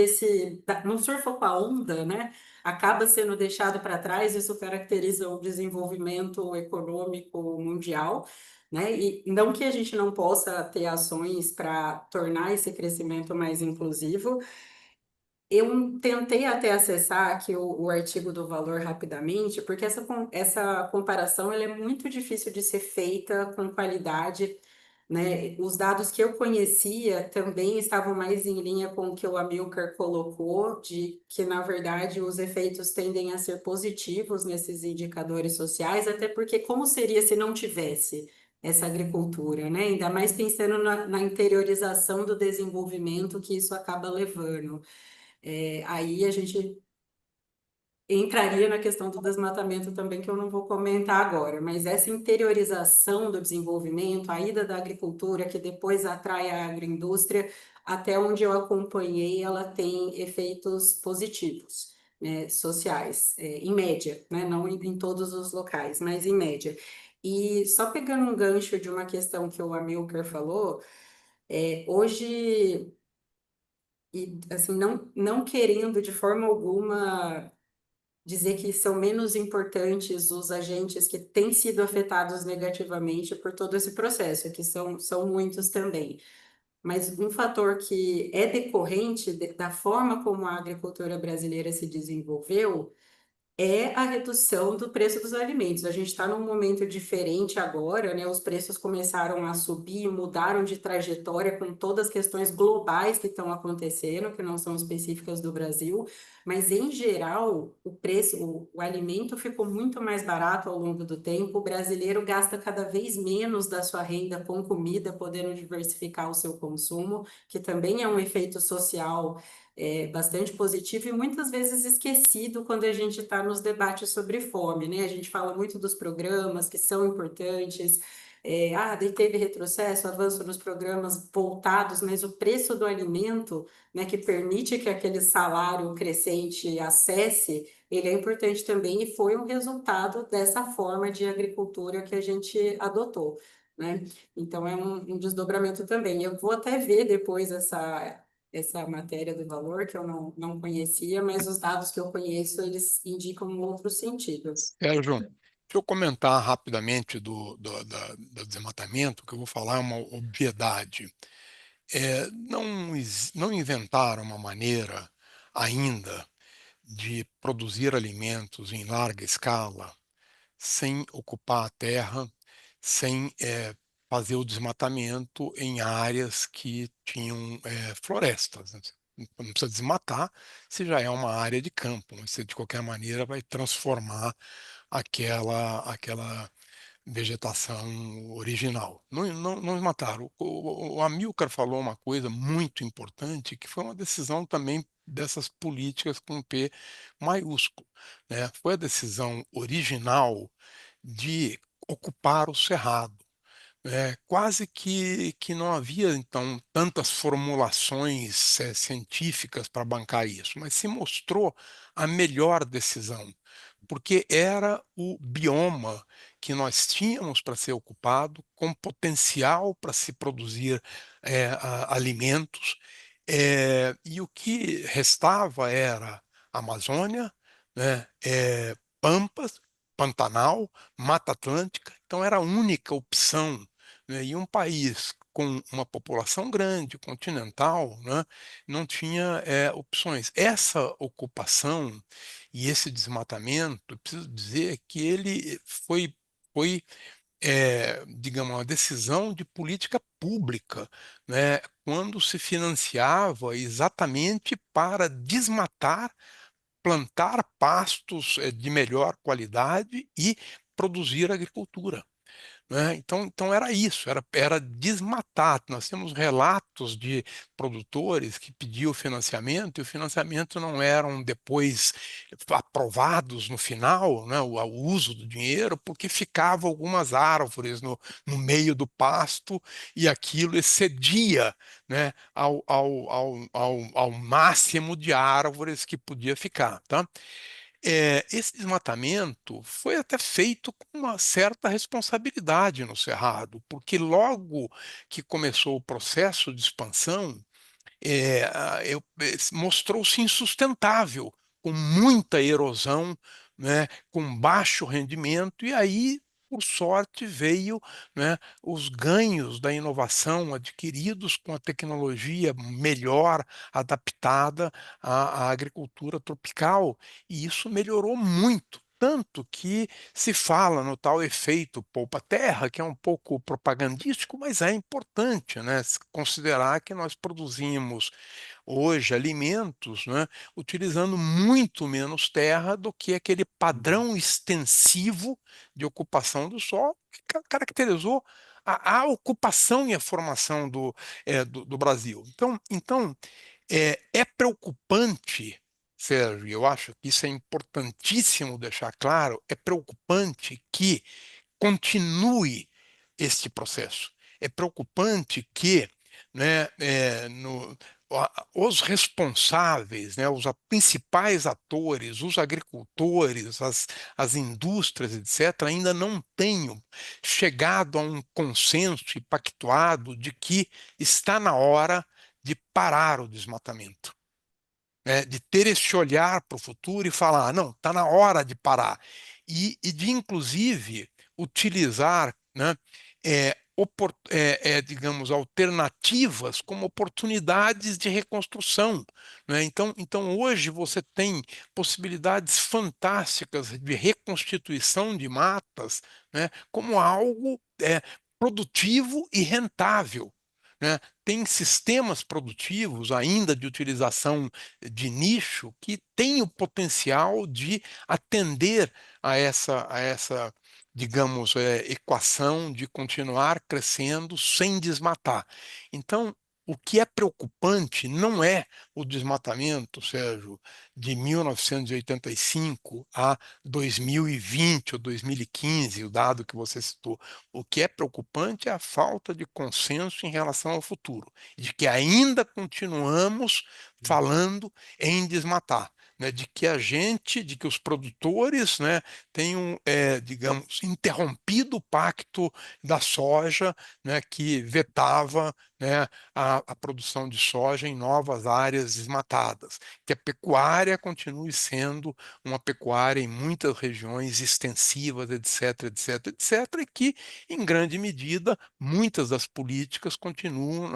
não surfa com a onda, né? Acaba sendo deixado para trás. Isso caracteriza o desenvolvimento econômico mundial, né? E não que a gente não possa ter ações para tornar esse crescimento mais inclusivo. Eu tentei até acessar aqui o artigo do Valor rapidamente, porque essa comparação ela é muito difícil de ser feita com qualidade, né? Os dados que eu conhecia também estavam mais em linha com o que o Amilcar colocou, de que, na verdade, os efeitos tendem a ser positivos nesses indicadores sociais, até porque como seria se não tivesse essa agricultura, né? Ainda mais pensando na interiorização do desenvolvimento que isso acaba levando. Aí a gente entraria na questão do desmatamento também, que eu não vou comentar agora, mas essa interiorização do desenvolvimento, a ida da agricultura, que depois atrai a agroindústria, até onde eu acompanhei, ela tem efeitos positivos, né, sociais, em média, né, não em todos os locais, mas em média. E só pegando um gancho de uma questão que o Amilcar falou, hoje e assim não querendo de forma alguma dizer que são menos importantes os agentes que têm sido afetados negativamente por todo esse processo, que são muitos também. Mas um fator que é decorrente da forma como a agricultura brasileira se desenvolveu é a redução do preço dos alimentos. A gente está num momento diferente agora, né? Os preços começaram a subir, mudaram de trajetória com todas as questões globais que estão acontecendo, que não são específicas do Brasil, mas em geral, o preço, o alimento ficou muito mais barato ao longo do tempo. O brasileiro gasta cada vez menos da sua renda com comida, podendo diversificar o seu consumo, que também é um efeito social bastante positivo e muitas vezes esquecido quando a gente está nos debates sobre fome, né? A gente fala muito dos programas que são importantes, daí teve retrocesso, avanço nos programas voltados, mas o preço do alimento, né, que permite que aquele salário crescente acesse, ele é importante também e foi um resultado dessa forma de agricultura que a gente adotou, né? Então é um desdobramento também. Eu vou até ver depois essa matéria do valor que eu não conhecia, mas os dados que eu conheço, eles indicam um outro sentido. Sérgio, deixa eu comentar rapidamente do desmatamento, que eu vou falar uma obviedade. Não inventaram uma maneira ainda de produzir alimentos em larga escala sem ocupar a terra, sem fazer o desmatamento em áreas que tinham florestas, né? Não precisa desmatar se já é uma área de campo, mas você de qualquer maneira vai transformar aquela vegetação original. Não mataram. O Amilcar falou uma coisa muito importante, que foi uma decisão também dessas políticas com P maiúsculo, né? Foi a decisão original de ocupar o cerrado. Quase que não havia, então, tantas formulações científicas para bancar isso, mas se mostrou a melhor decisão, porque era o bioma que nós tínhamos para ser ocupado, com potencial para se produzir alimentos, e o que restava era Amazônia, né, Pampas, Pantanal, Mata Atlântica, então era a única opção, né, e um país com uma população grande, continental, né, não tinha opções. Essa ocupação e esse desmatamento, eu preciso dizer que ele foi digamos, uma decisão de política pública, né, quando se financiava exatamente para desmatar, plantar pastos de melhor qualidade e produzir agricultura, né? Então era isso, era desmatar. Nós temos relatos de produtores que pediam financiamento e o financiamento não eram depois aprovados no final, né, o uso do dinheiro, porque ficavam algumas árvores no meio do pasto e aquilo excedia, né, ao máximo de árvores que podia ficar, tá? Esse desmatamento foi até feito com uma certa responsabilidade no Cerrado, porque logo que começou o processo de expansão, mostrou-se insustentável, com muita erosão, né, com baixo rendimento, e aí, por sorte, veio, né, os ganhos da inovação adquiridos com a tecnologia melhor adaptada à agricultura tropical, e isso melhorou muito. Tanto que se fala no tal efeito poupa-terra, que é um pouco propagandístico, mas é importante, né, considerar que nós produzimos hoje alimentos, né, utilizando muito menos terra do que aquele padrão extensivo de ocupação do solo que caracterizou a ocupação e a formação do Brasil. Então é preocupante, Sérgio, e eu acho que isso é importantíssimo deixar claro, é preocupante que continue este processo. É preocupante que, né, os responsáveis, né, os principais atores, os agricultores, as indústrias, etc., ainda não tenham chegado a um consenso e pactuado de que está na hora de parar o desmatamento, né, de ter esse olhar para o futuro e falar, não, está na hora de parar. E de, inclusive, utilizar, né, digamos, alternativas como oportunidades de reconstrução, né? Então, hoje você tem possibilidades fantásticas de reconstituição de matas, né, como algo produtivo e rentável, né? Tem sistemas produtivos ainda de utilização de nicho que têm o potencial de atender a essa, digamos, equação de continuar crescendo sem desmatar. Então, o que é preocupante não é o desmatamento, Sérgio, de 1985 a 2020 ou 2015, o dado que você citou. O que é preocupante é a falta de consenso em relação ao futuro, de que ainda continuamos falando em desmatar, né, de que os produtores, né, tenham, digamos, interrompido o pacto da soja, né, que vetava, né, a produção de soja em novas áreas desmatadas, que a pecuária continue sendo uma pecuária em muitas regiões extensivas, etc., etc., etc., e que, em grande medida, muitas das políticas continuam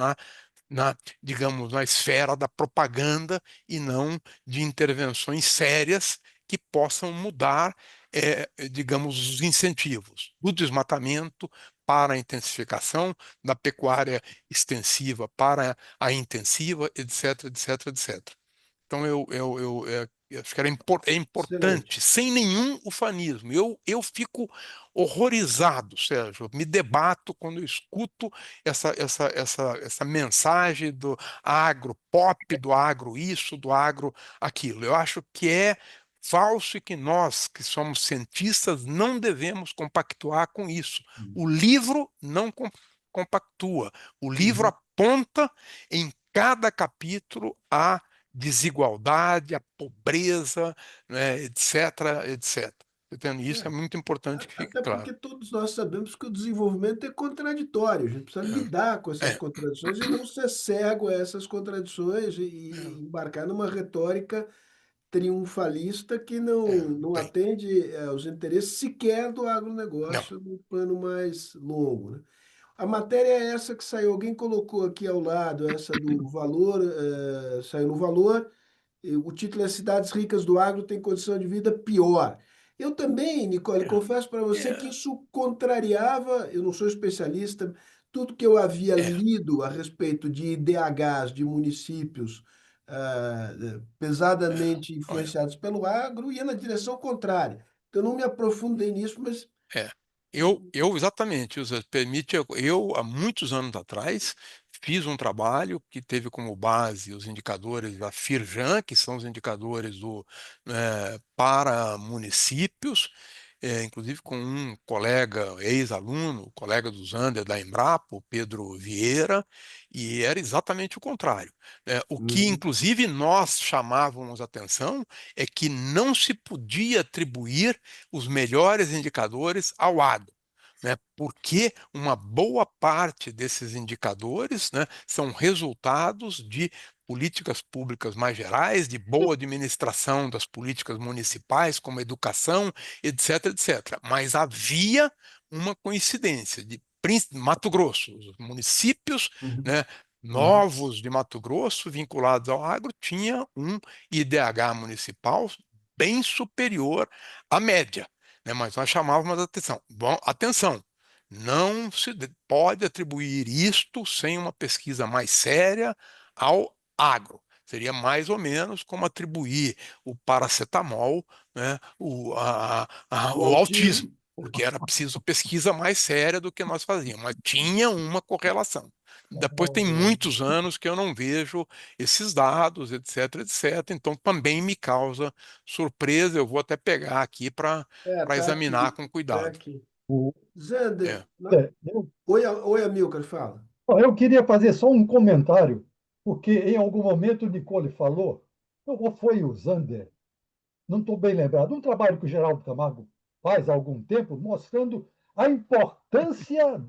digamos, na esfera da propaganda e não de intervenções sérias que possam mudar, digamos, os incentivos do desmatamento para a intensificação, da pecuária extensiva para a intensiva, etc., etc., etc. Então, eu acho que é Excelente. importante, sem nenhum ufanismo. Eu fico horrorizado, Sérgio, me debato quando eu escuto essa mensagem do agro pop, do agro isso, do agro aquilo. Eu acho que é falso e que nós, que somos cientistas, não devemos compactuar com isso. O livro não compactua. O livro Uhum. aponta em cada capítulo a desigualdade, a pobreza, né, etc., etc. Entende? Isso é É. muito importante que fique Até claro. porque todos nós sabemos que o desenvolvimento é contraditório. A gente precisa lidar com essas É, contradições e não ser cego a essas contradições e é, embarcar numa retórica triunfalista que não bem, atende aos interesses sequer do não, agronegócio no plano mais longo, né? A matéria é essa que saiu, alguém colocou aqui ao lado, essa do valor, saiu no Valor. O título é Cidades Ricas do Agro têm condição de vida pior. Eu também, Nicole, é, confesso para você que é, isso contrariava, eu não sou especialista, tudo que eu havia é, lido a respeito de IDHs de municípios pesadamente olha, influenciados pelo agro ia na direção contrária. Então, eu não me aprofundei nisso, mas é. Eu exatamente, José, permite, há muitos anos atrás, fiz um trabalho que teve como base os indicadores da Firjan, que são os indicadores para municípios, inclusive com um colega, ex-aluno, colega do Zander da Embrapa, o Pedro Vieira, e era exatamente o contrário. O que, Uhum, inclusive, nós chamávamos atenção é que não se podia atribuir os melhores indicadores ao agro, né? Porque uma boa parte desses indicadores, né, são resultados de políticas públicas mais gerais, de boa administração das políticas municipais, como educação, etc., etc. Mas havia uma coincidência de Mato Grosso, os municípios, uhum, né, uhum. novos de Mato Grosso, vinculados ao agro, tinha um IDH municipal bem superior à média, né? Mas nós chamávamos a atenção. Bom, atenção, não se pode atribuir isto sem uma pesquisa mais séria ao agro. Seria mais ou menos como atribuir o paracetamol, né, O o autismo, autismo. porque era preciso pesquisa mais séria do que nós fazíamos, mas tinha uma correlação. Depois tem muitos anos que eu não vejo esses dados, etc., etc., então também me causa surpresa. Eu vou até pegar aqui para Tá examinar aqui, com tá cuidado. aqui. O- Zander, É, eu, oi, Amilcar, fala. eu queria fazer só um comentário, porque em algum momento o Nicole falou, ou foi o Zander, não estou bem lembrado, um trabalho que o Geraldo Camargo faz há algum tempo, mostrando a importância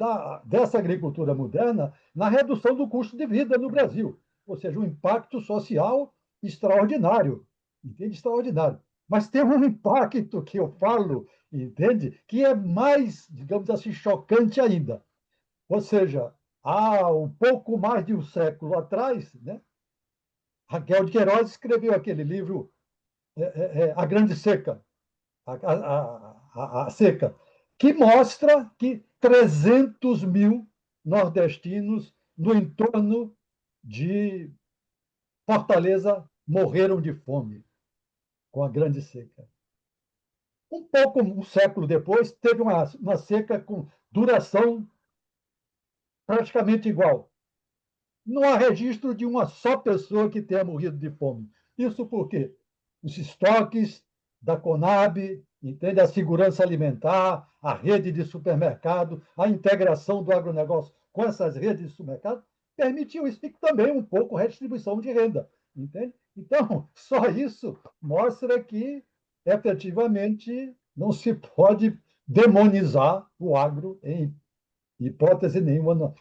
dessa agricultura moderna na redução do custo de vida no Brasil. Ou seja, um impacto social extraordinário, entende? Extraordinário. Mas tem um impacto que eu falo, entende? Que é mais, digamos assim, chocante ainda. Ou seja, há um pouco mais de um século atrás, né, Raquel de Queiroz escreveu aquele livro, A Grande Seca, a seca, que mostra que 300 mil nordestinos no entorno de Fortaleza morreram de fome com a Grande Seca. Um século depois, teve uma seca com duração praticamente igual. Não há registro de uma só pessoa que tenha morrido de fome. Isso porque os estoques da Conab, entende? A segurança alimentar, a rede de supermercado, a integração do agronegócio com essas redes de supermercado, permitiu isso e também um pouco redistribuição de renda, entende? Então, só isso mostra que, efetivamente, não se pode demonizar o agro em hipótese nenhuma,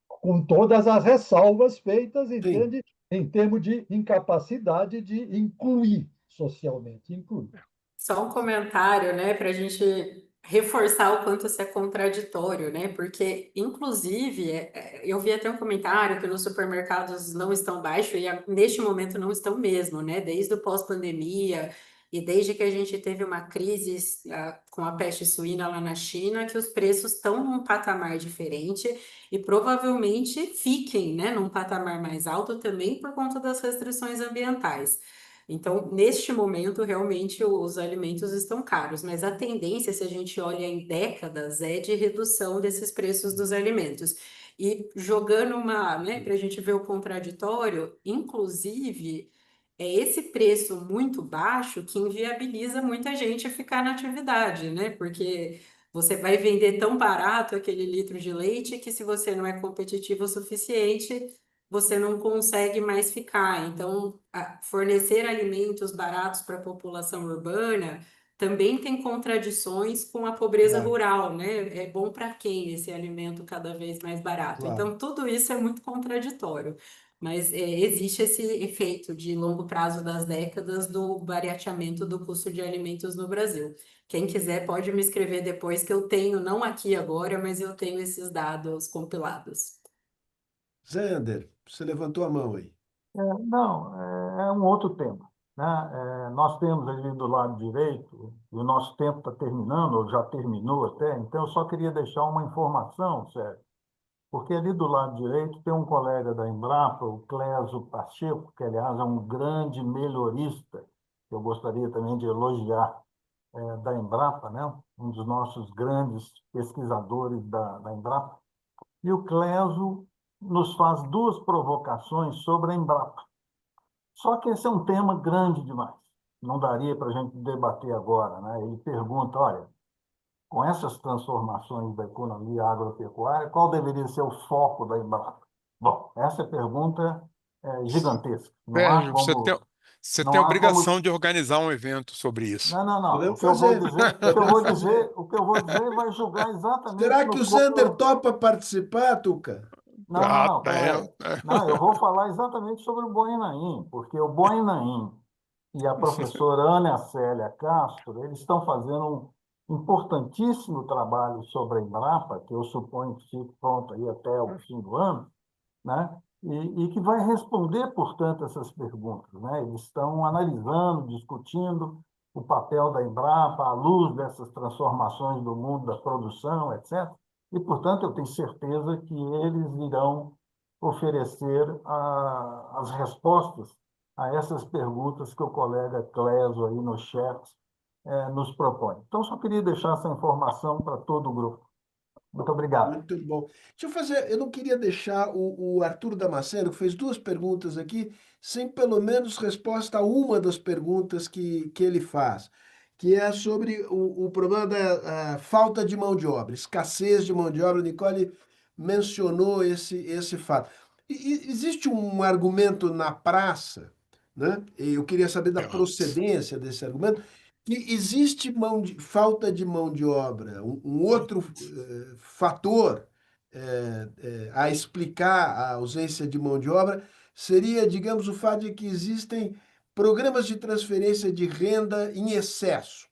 com todas as ressalvas feitas, Sim. entende? Em termos de incapacidade de incluir socialmente, incluir. Só um comentário, né, para a gente reforçar o quanto isso é contraditório, né? Porque, inclusive, eu vi até um comentário que nos supermercados não estão baixos, e neste momento não estão mesmo, né? Desde o pós-pandemia e desde que a gente teve uma crise com a peste suína lá na China, que os preços estão num patamar diferente e provavelmente fiquem, né, num patamar mais alto também por conta das restrições ambientais. Então, neste momento, realmente os alimentos estão caros, mas a tendência, se a gente olha em décadas, é de redução desses preços dos alimentos. E jogando uma, né, para a gente ver o contraditório, inclusive, é esse preço muito baixo que inviabiliza muita gente a ficar na atividade, né? Porque você vai vender tão barato aquele litro de leite que, se você não é competitivo o suficiente, você não consegue mais ficar. Então, fornecer alimentos baratos para a população urbana também tem contradições com a pobreza Claro, rural, né? É bom para quem esse alimento cada vez mais barato? claro. Então, tudo isso é muito contraditório. Mas existe esse efeito de longo prazo das décadas do barateamento do custo de alimentos no Brasil. Quem quiser pode me escrever depois, que eu tenho, não aqui agora, mas eu tenho esses dados compilados. Zander, você levantou a mão aí. Não, é um outro tema, né? Nós temos ali do lado direito, e o nosso tempo está terminando, ou já terminou até, então eu só queria deixar uma informação, Sérgio, porque ali do lado direito tem um colega da Embrapa, o Clésio Pacheco, que, aliás, é um grande melhorista, que eu gostaria também de elogiar, da Embrapa, né? Um dos nossos grandes pesquisadores da Embrapa. E o Clésio nos faz duas provocações sobre a Embrapa. Só que esse é um tema grande demais. Não daria para a gente debater agora, né? Ele pergunta, olha, com essas transformações da economia agropecuária, qual deveria ser o foco da Embrapa? Bom, essa pergunta é gigantesca. Sérgio, você tem Não a há como. obrigação de organizar um evento sobre isso. Não, não, não. O Podemos que eu vou fazer. dizer, Podemos fazer. o que eu vou dizer vai julgar exatamente Será que no o Zander corpo. topa participar, Tuca? Não, não, não, É, peraí. Não, eu vou falar exatamente sobre o Boi Naim, porque o Boi Naim e a professora Ana Célia Castro, eles estão fazendo um importantíssimo trabalho sobre a Embrapa, que eu suponho que fique pronto aí até o fim do ano, né? E que vai responder, portanto, essas perguntas, né? Eles estão analisando, discutindo o papel da Embrapa à luz dessas transformações do mundo da produção, etc. E, portanto, eu tenho certeza que eles irão oferecer as respostas a essas perguntas que o colega Clésio aí no chat nos propõe. Então, só queria deixar essa informação para todo o grupo. Muito obrigado. Muito bom. Deixa eu fazer, eu não queria deixar o Arthur Damasceno, que fez duas perguntas aqui, sem pelo menos resposta a uma das perguntas que ele faz, que é sobre o problema da falta de mão de obra, escassez de mão de obra. Nicole mencionou esse fato. E existe um argumento na praça, né? E eu queria saber da procedência desse argumento, que existe falta de mão de obra. Um outro fator a explicar a ausência de mão de obra seria, digamos, o fato de que existem programas de transferência de renda em excesso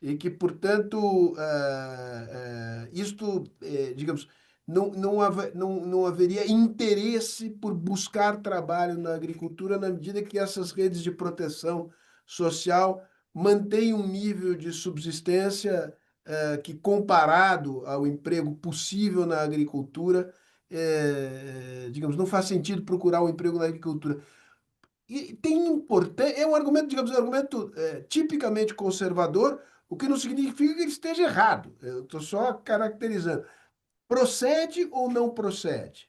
e que, portanto, isto, digamos, não haveria interesse por buscar trabalho na agricultura na medida que essas redes de proteção social mantêm um nível de subsistência que, comparado ao emprego possível na agricultura, digamos, não faz sentido procurar um emprego na agricultura. E tem importância, é um argumento, digamos, um argumento tipicamente conservador, o que não significa que ele esteja errado. Eu estou só caracterizando. Procede ou não procede?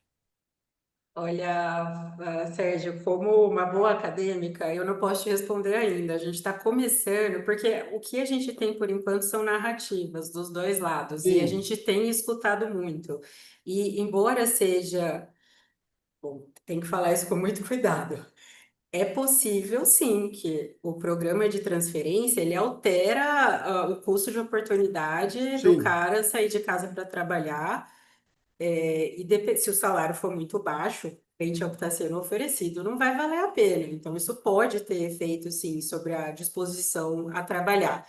Olha, Sérgio, como uma boa acadêmica, eu não posso te responder ainda. A gente está começando, porque o que a gente tem por enquanto são narrativas dos dois lados, e a Sim, gente tem escutado muito. E, embora seja, bom, tem que falar isso com muito cuidado. É possível, sim, que o programa de transferência ele altera o custo de oportunidade do sim. cara sair de casa para trabalhar, se o salário for muito baixo, frente ao que está sendo oferecido, não vai valer a pena. Então, isso pode ter efeito, sim, sobre a disposição a trabalhar.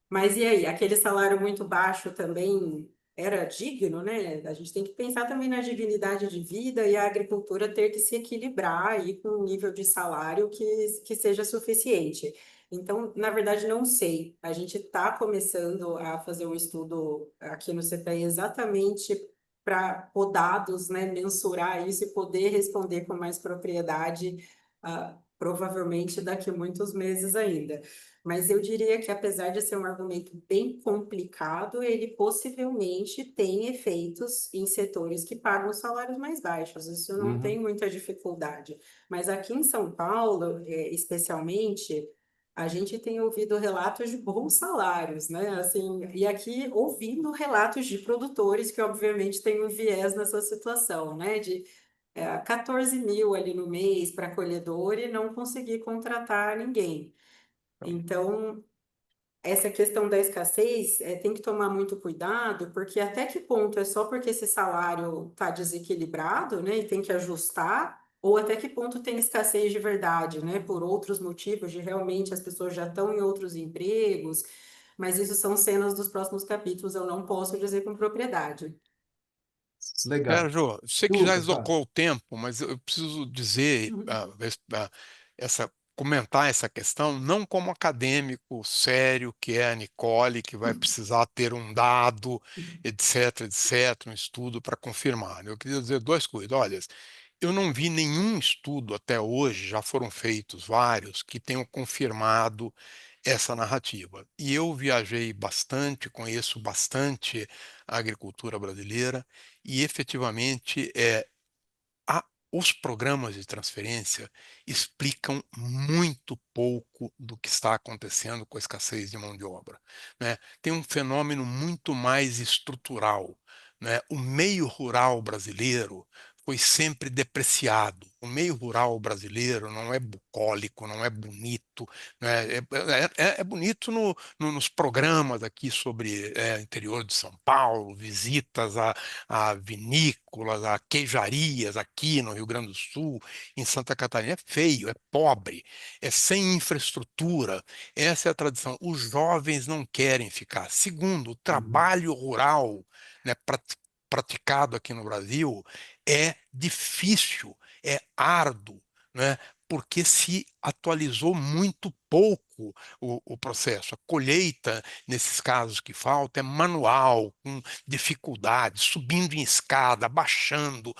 Mas e aí, aquele salário muito baixo também era digno, né? A gente tem que pensar também na dignidade de vida e a agricultura ter que se equilibrar aí com um nível de salário que seja suficiente. Então, na verdade, não sei. A gente está começando a fazer um estudo aqui no CPI exatamente para, por dados, né, mensurar isso e poder responder com mais propriedade, provavelmente daqui a muitos meses ainda. Mas eu diria que, apesar de ser um argumento bem complicado, ele possivelmente tem efeitos em setores que pagam salários mais baixos. Isso não tem Uhum. muita dificuldade. Mas aqui em São Paulo, especialmente, a gente tem ouvido relatos de bons salários, né? Assim, e aqui ouvindo relatos de produtores que, obviamente, têm um viés nessa situação, né? De 14 mil ali no mês para colhedor e não conseguir contratar ninguém. Então, essa questão da escassez tem que tomar muito cuidado, porque até que ponto é só porque esse salário está desequilibrado, né, e tem que ajustar, ou até que ponto tem escassez de verdade, né, por outros motivos, de realmente as pessoas já estão em outros empregos, mas isso são cenas dos próximos capítulos, eu não posso dizer com propriedade. Legal. Sérgio, sei que já Desculpa, fala. esgocou o tempo, mas eu preciso dizer, comentar essa questão, não como acadêmico sério, que é a Nicole, que vai precisar ter um dado, etc, etc, um estudo para confirmar. Eu queria dizer duas coisas. Olha, eu não vi nenhum estudo até hoje, já foram feitos vários, que tenham confirmado essa narrativa. E eu viajei bastante, conheço bastante a agricultura brasileira e efetivamente os programas de transferência explicam muito pouco do que está acontecendo com a escassez de mão de obra, né? Tem um fenômeno muito mais estrutural, né? O meio rural brasileiro foi sempre depreciado. O meio rural brasileiro não é bucólico, não é bonito, né? É bonito nos programas aqui sobre interior de São Paulo, visitas a vinícolas, a queijarias aqui no Rio Grande do Sul, em Santa Catarina. É feio, é pobre, é sem infraestrutura. Essa é a tradição. Os jovens não querem ficar. Segundo, o Uhum. trabalho rural, né, praticado aqui no Brasil é difícil, é árduo, né? Porque se atualizou muito pouco o processo. A colheita, nesses casos que falta, é manual, com dificuldade, subindo em escada, baixando,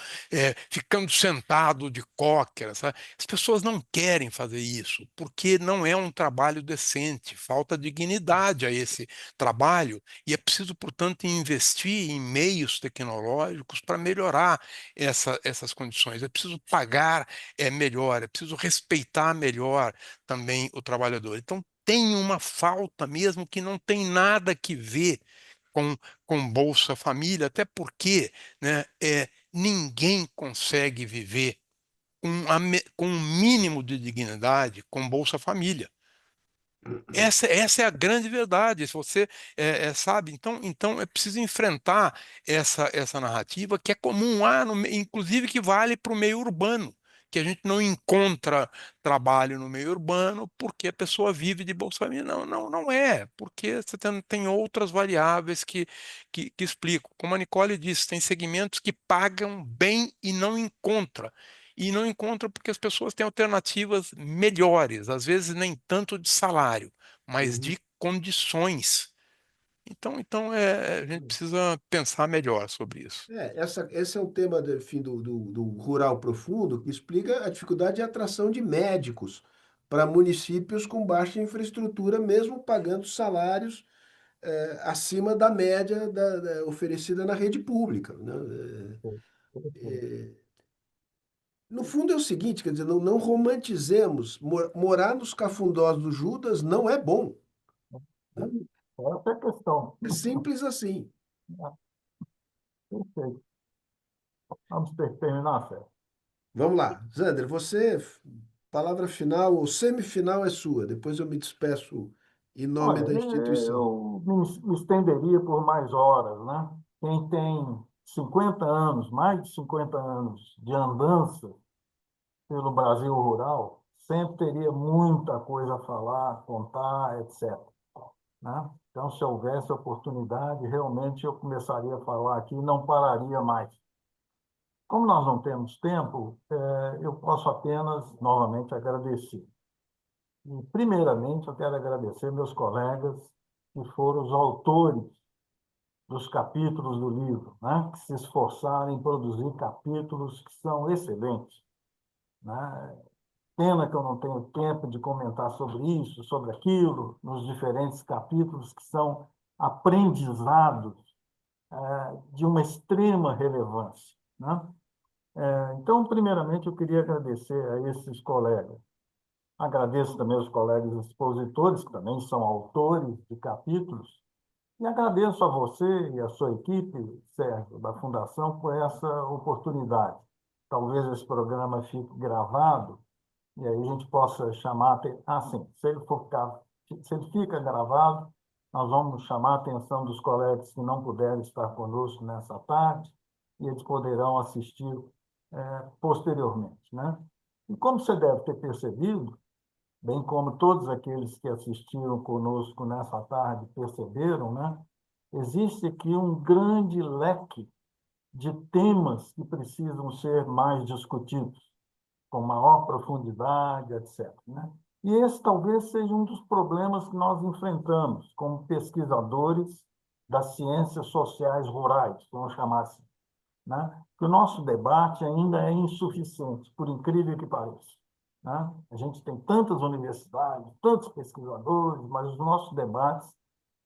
ficando sentado de cóquera, sabe? As pessoas não querem fazer isso, porque não é um trabalho decente, falta dignidade a esse trabalho, e é preciso, portanto, investir em meios tecnológicos para melhorar essas condições. É preciso pagar melhor, é preciso respeitar melhor também o trabalhador. Então, tem uma falta mesmo que não tem nada que ver com, com Bolsa Família, até porque, né, ninguém consegue viver com um mínimo de dignidade com Bolsa Família. Essa é a grande verdade. Se você sabe, então é preciso enfrentar essa narrativa que é comum inclusive que vale para o meio urbano. que a gente não encontra trabalho no meio urbano porque a pessoa vive de Bolsa Família. Não, não, não é, porque você tem outras variáveis que explicam. Como a Nicole disse, tem segmentos que pagam bem e não encontra. E não encontra porque as pessoas têm alternativas melhores, às vezes nem tanto de salário, mas Uhum. de condições. Então a gente precisa pensar melhor sobre isso. Esse é um tema enfim, do rural profundo que explica a dificuldade de atração de médicos para municípios com baixa infraestrutura, mesmo pagando salários acima da média oferecida na rede pública, né? No fundo é o seguinte, quer dizer, não romantizemos, morar nos cafundós do Judas não é bom, né? Essa é a questão. É simples assim. Perfeito. Vamos ter que terminar, Sérgio. Vamos lá, Zander, palavra final ou semifinal é sua, depois eu me despeço em nome Olha, da instituição. eu me estenderia por mais horas, né? Quem tem 50 anos, mais de 50 anos de andança pelo Brasil rural, sempre teria muita coisa a falar, contar, etc., né? Então, se houvesse oportunidade, realmente eu começaria a falar aqui e não pararia mais. Como nós não temos tempo, eu posso apenas, novamente, agradecer. E, primeiramente, eu quero agradecer meus colegas que foram os autores dos capítulos do livro, né? Que se esforçaram em produzir capítulos que são excelentes, né? Pena que eu não tenho tempo de comentar sobre isso, sobre aquilo, nos diferentes capítulos que são aprendizados de uma extrema relevância, né? Então, primeiramente, eu queria agradecer a esses colegas. Agradeço também aos colegas expositores, que também são autores de capítulos, e agradeço a você e a sua equipe, Sérgio, da Fundação, por essa oportunidade. Talvez esse programa fique gravado e aí a gente possa chamar... sim, se ele fica gravado, nós vamos chamar a atenção dos colegas que não puderem estar conosco nessa tarde e eles poderão assistir posteriormente, né? E como você deve ter percebido, bem como todos aqueles que assistiram conosco nessa tarde perceberam, né? Existe aqui um grande leque de temas que precisam ser mais discutidos, com maior profundidade, etc., né? E esse talvez seja um dos problemas que nós enfrentamos como pesquisadores das ciências sociais rurais, vamos chamar assim, né? Que o nosso debate ainda é insuficiente, por incrível que pareça, né? A gente tem tantas universidades, tantos pesquisadores, mas os nossos debates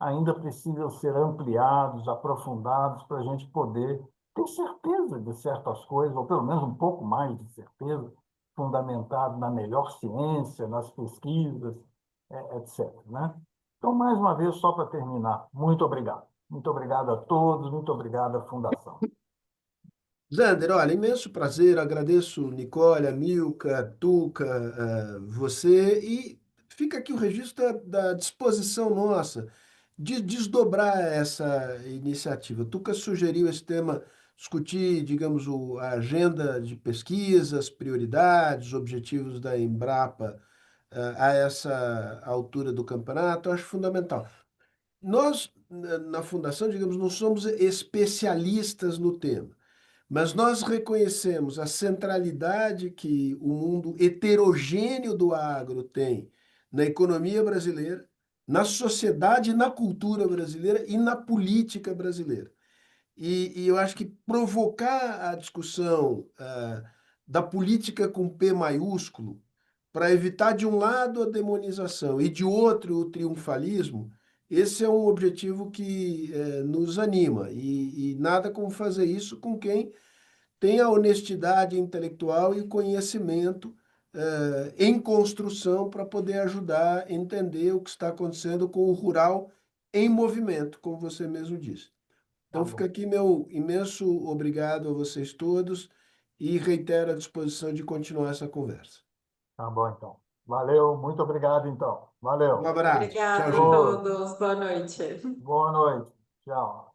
ainda precisam ser ampliados, aprofundados, para a gente poder ter certeza de certas coisas, ou pelo menos um pouco mais de certeza, fundamentado na melhor ciência, nas pesquisas, etc., né? Então, mais uma vez, só para terminar, muito obrigado. Muito obrigado a todos, muito obrigado à Fundação. Zander, olha, imenso prazer, agradeço Nicole, Amilcar, Tuca, você, e fica aqui o registro da disposição nossa de desdobrar essa iniciativa. Tuca sugeriu esse tema, discutir, digamos, a agenda de pesquisas, prioridades, objetivos da Embrapa, a essa altura do campeonato, eu acho fundamental. Nós, na Fundação, digamos, não somos especialistas no tema. Mas nós reconhecemos a centralidade que o mundo heterogêneo do agro tem na economia brasileira, na sociedade e na cultura brasileira e na política brasileira. E eu acho que provocar a discussão da política com P maiúsculo, para evitar de um lado a demonização e de outro o triunfalismo, esse é um objetivo que nos anima. E nada como fazer isso com quem tem a honestidade intelectual e o conhecimento em construção para poder ajudar a entender o que está acontecendo com o rural em movimento, como você mesmo disse. Tá Então fica bom, aqui meu imenso obrigado a vocês todos e reitero a disposição de continuar essa conversa. tá bom, então. Valeu, muito obrigado, então. Um Valeu. abraço. Tchau, Obrigada a gente. Ô, todos. Boa noite. boa noite. Tchau.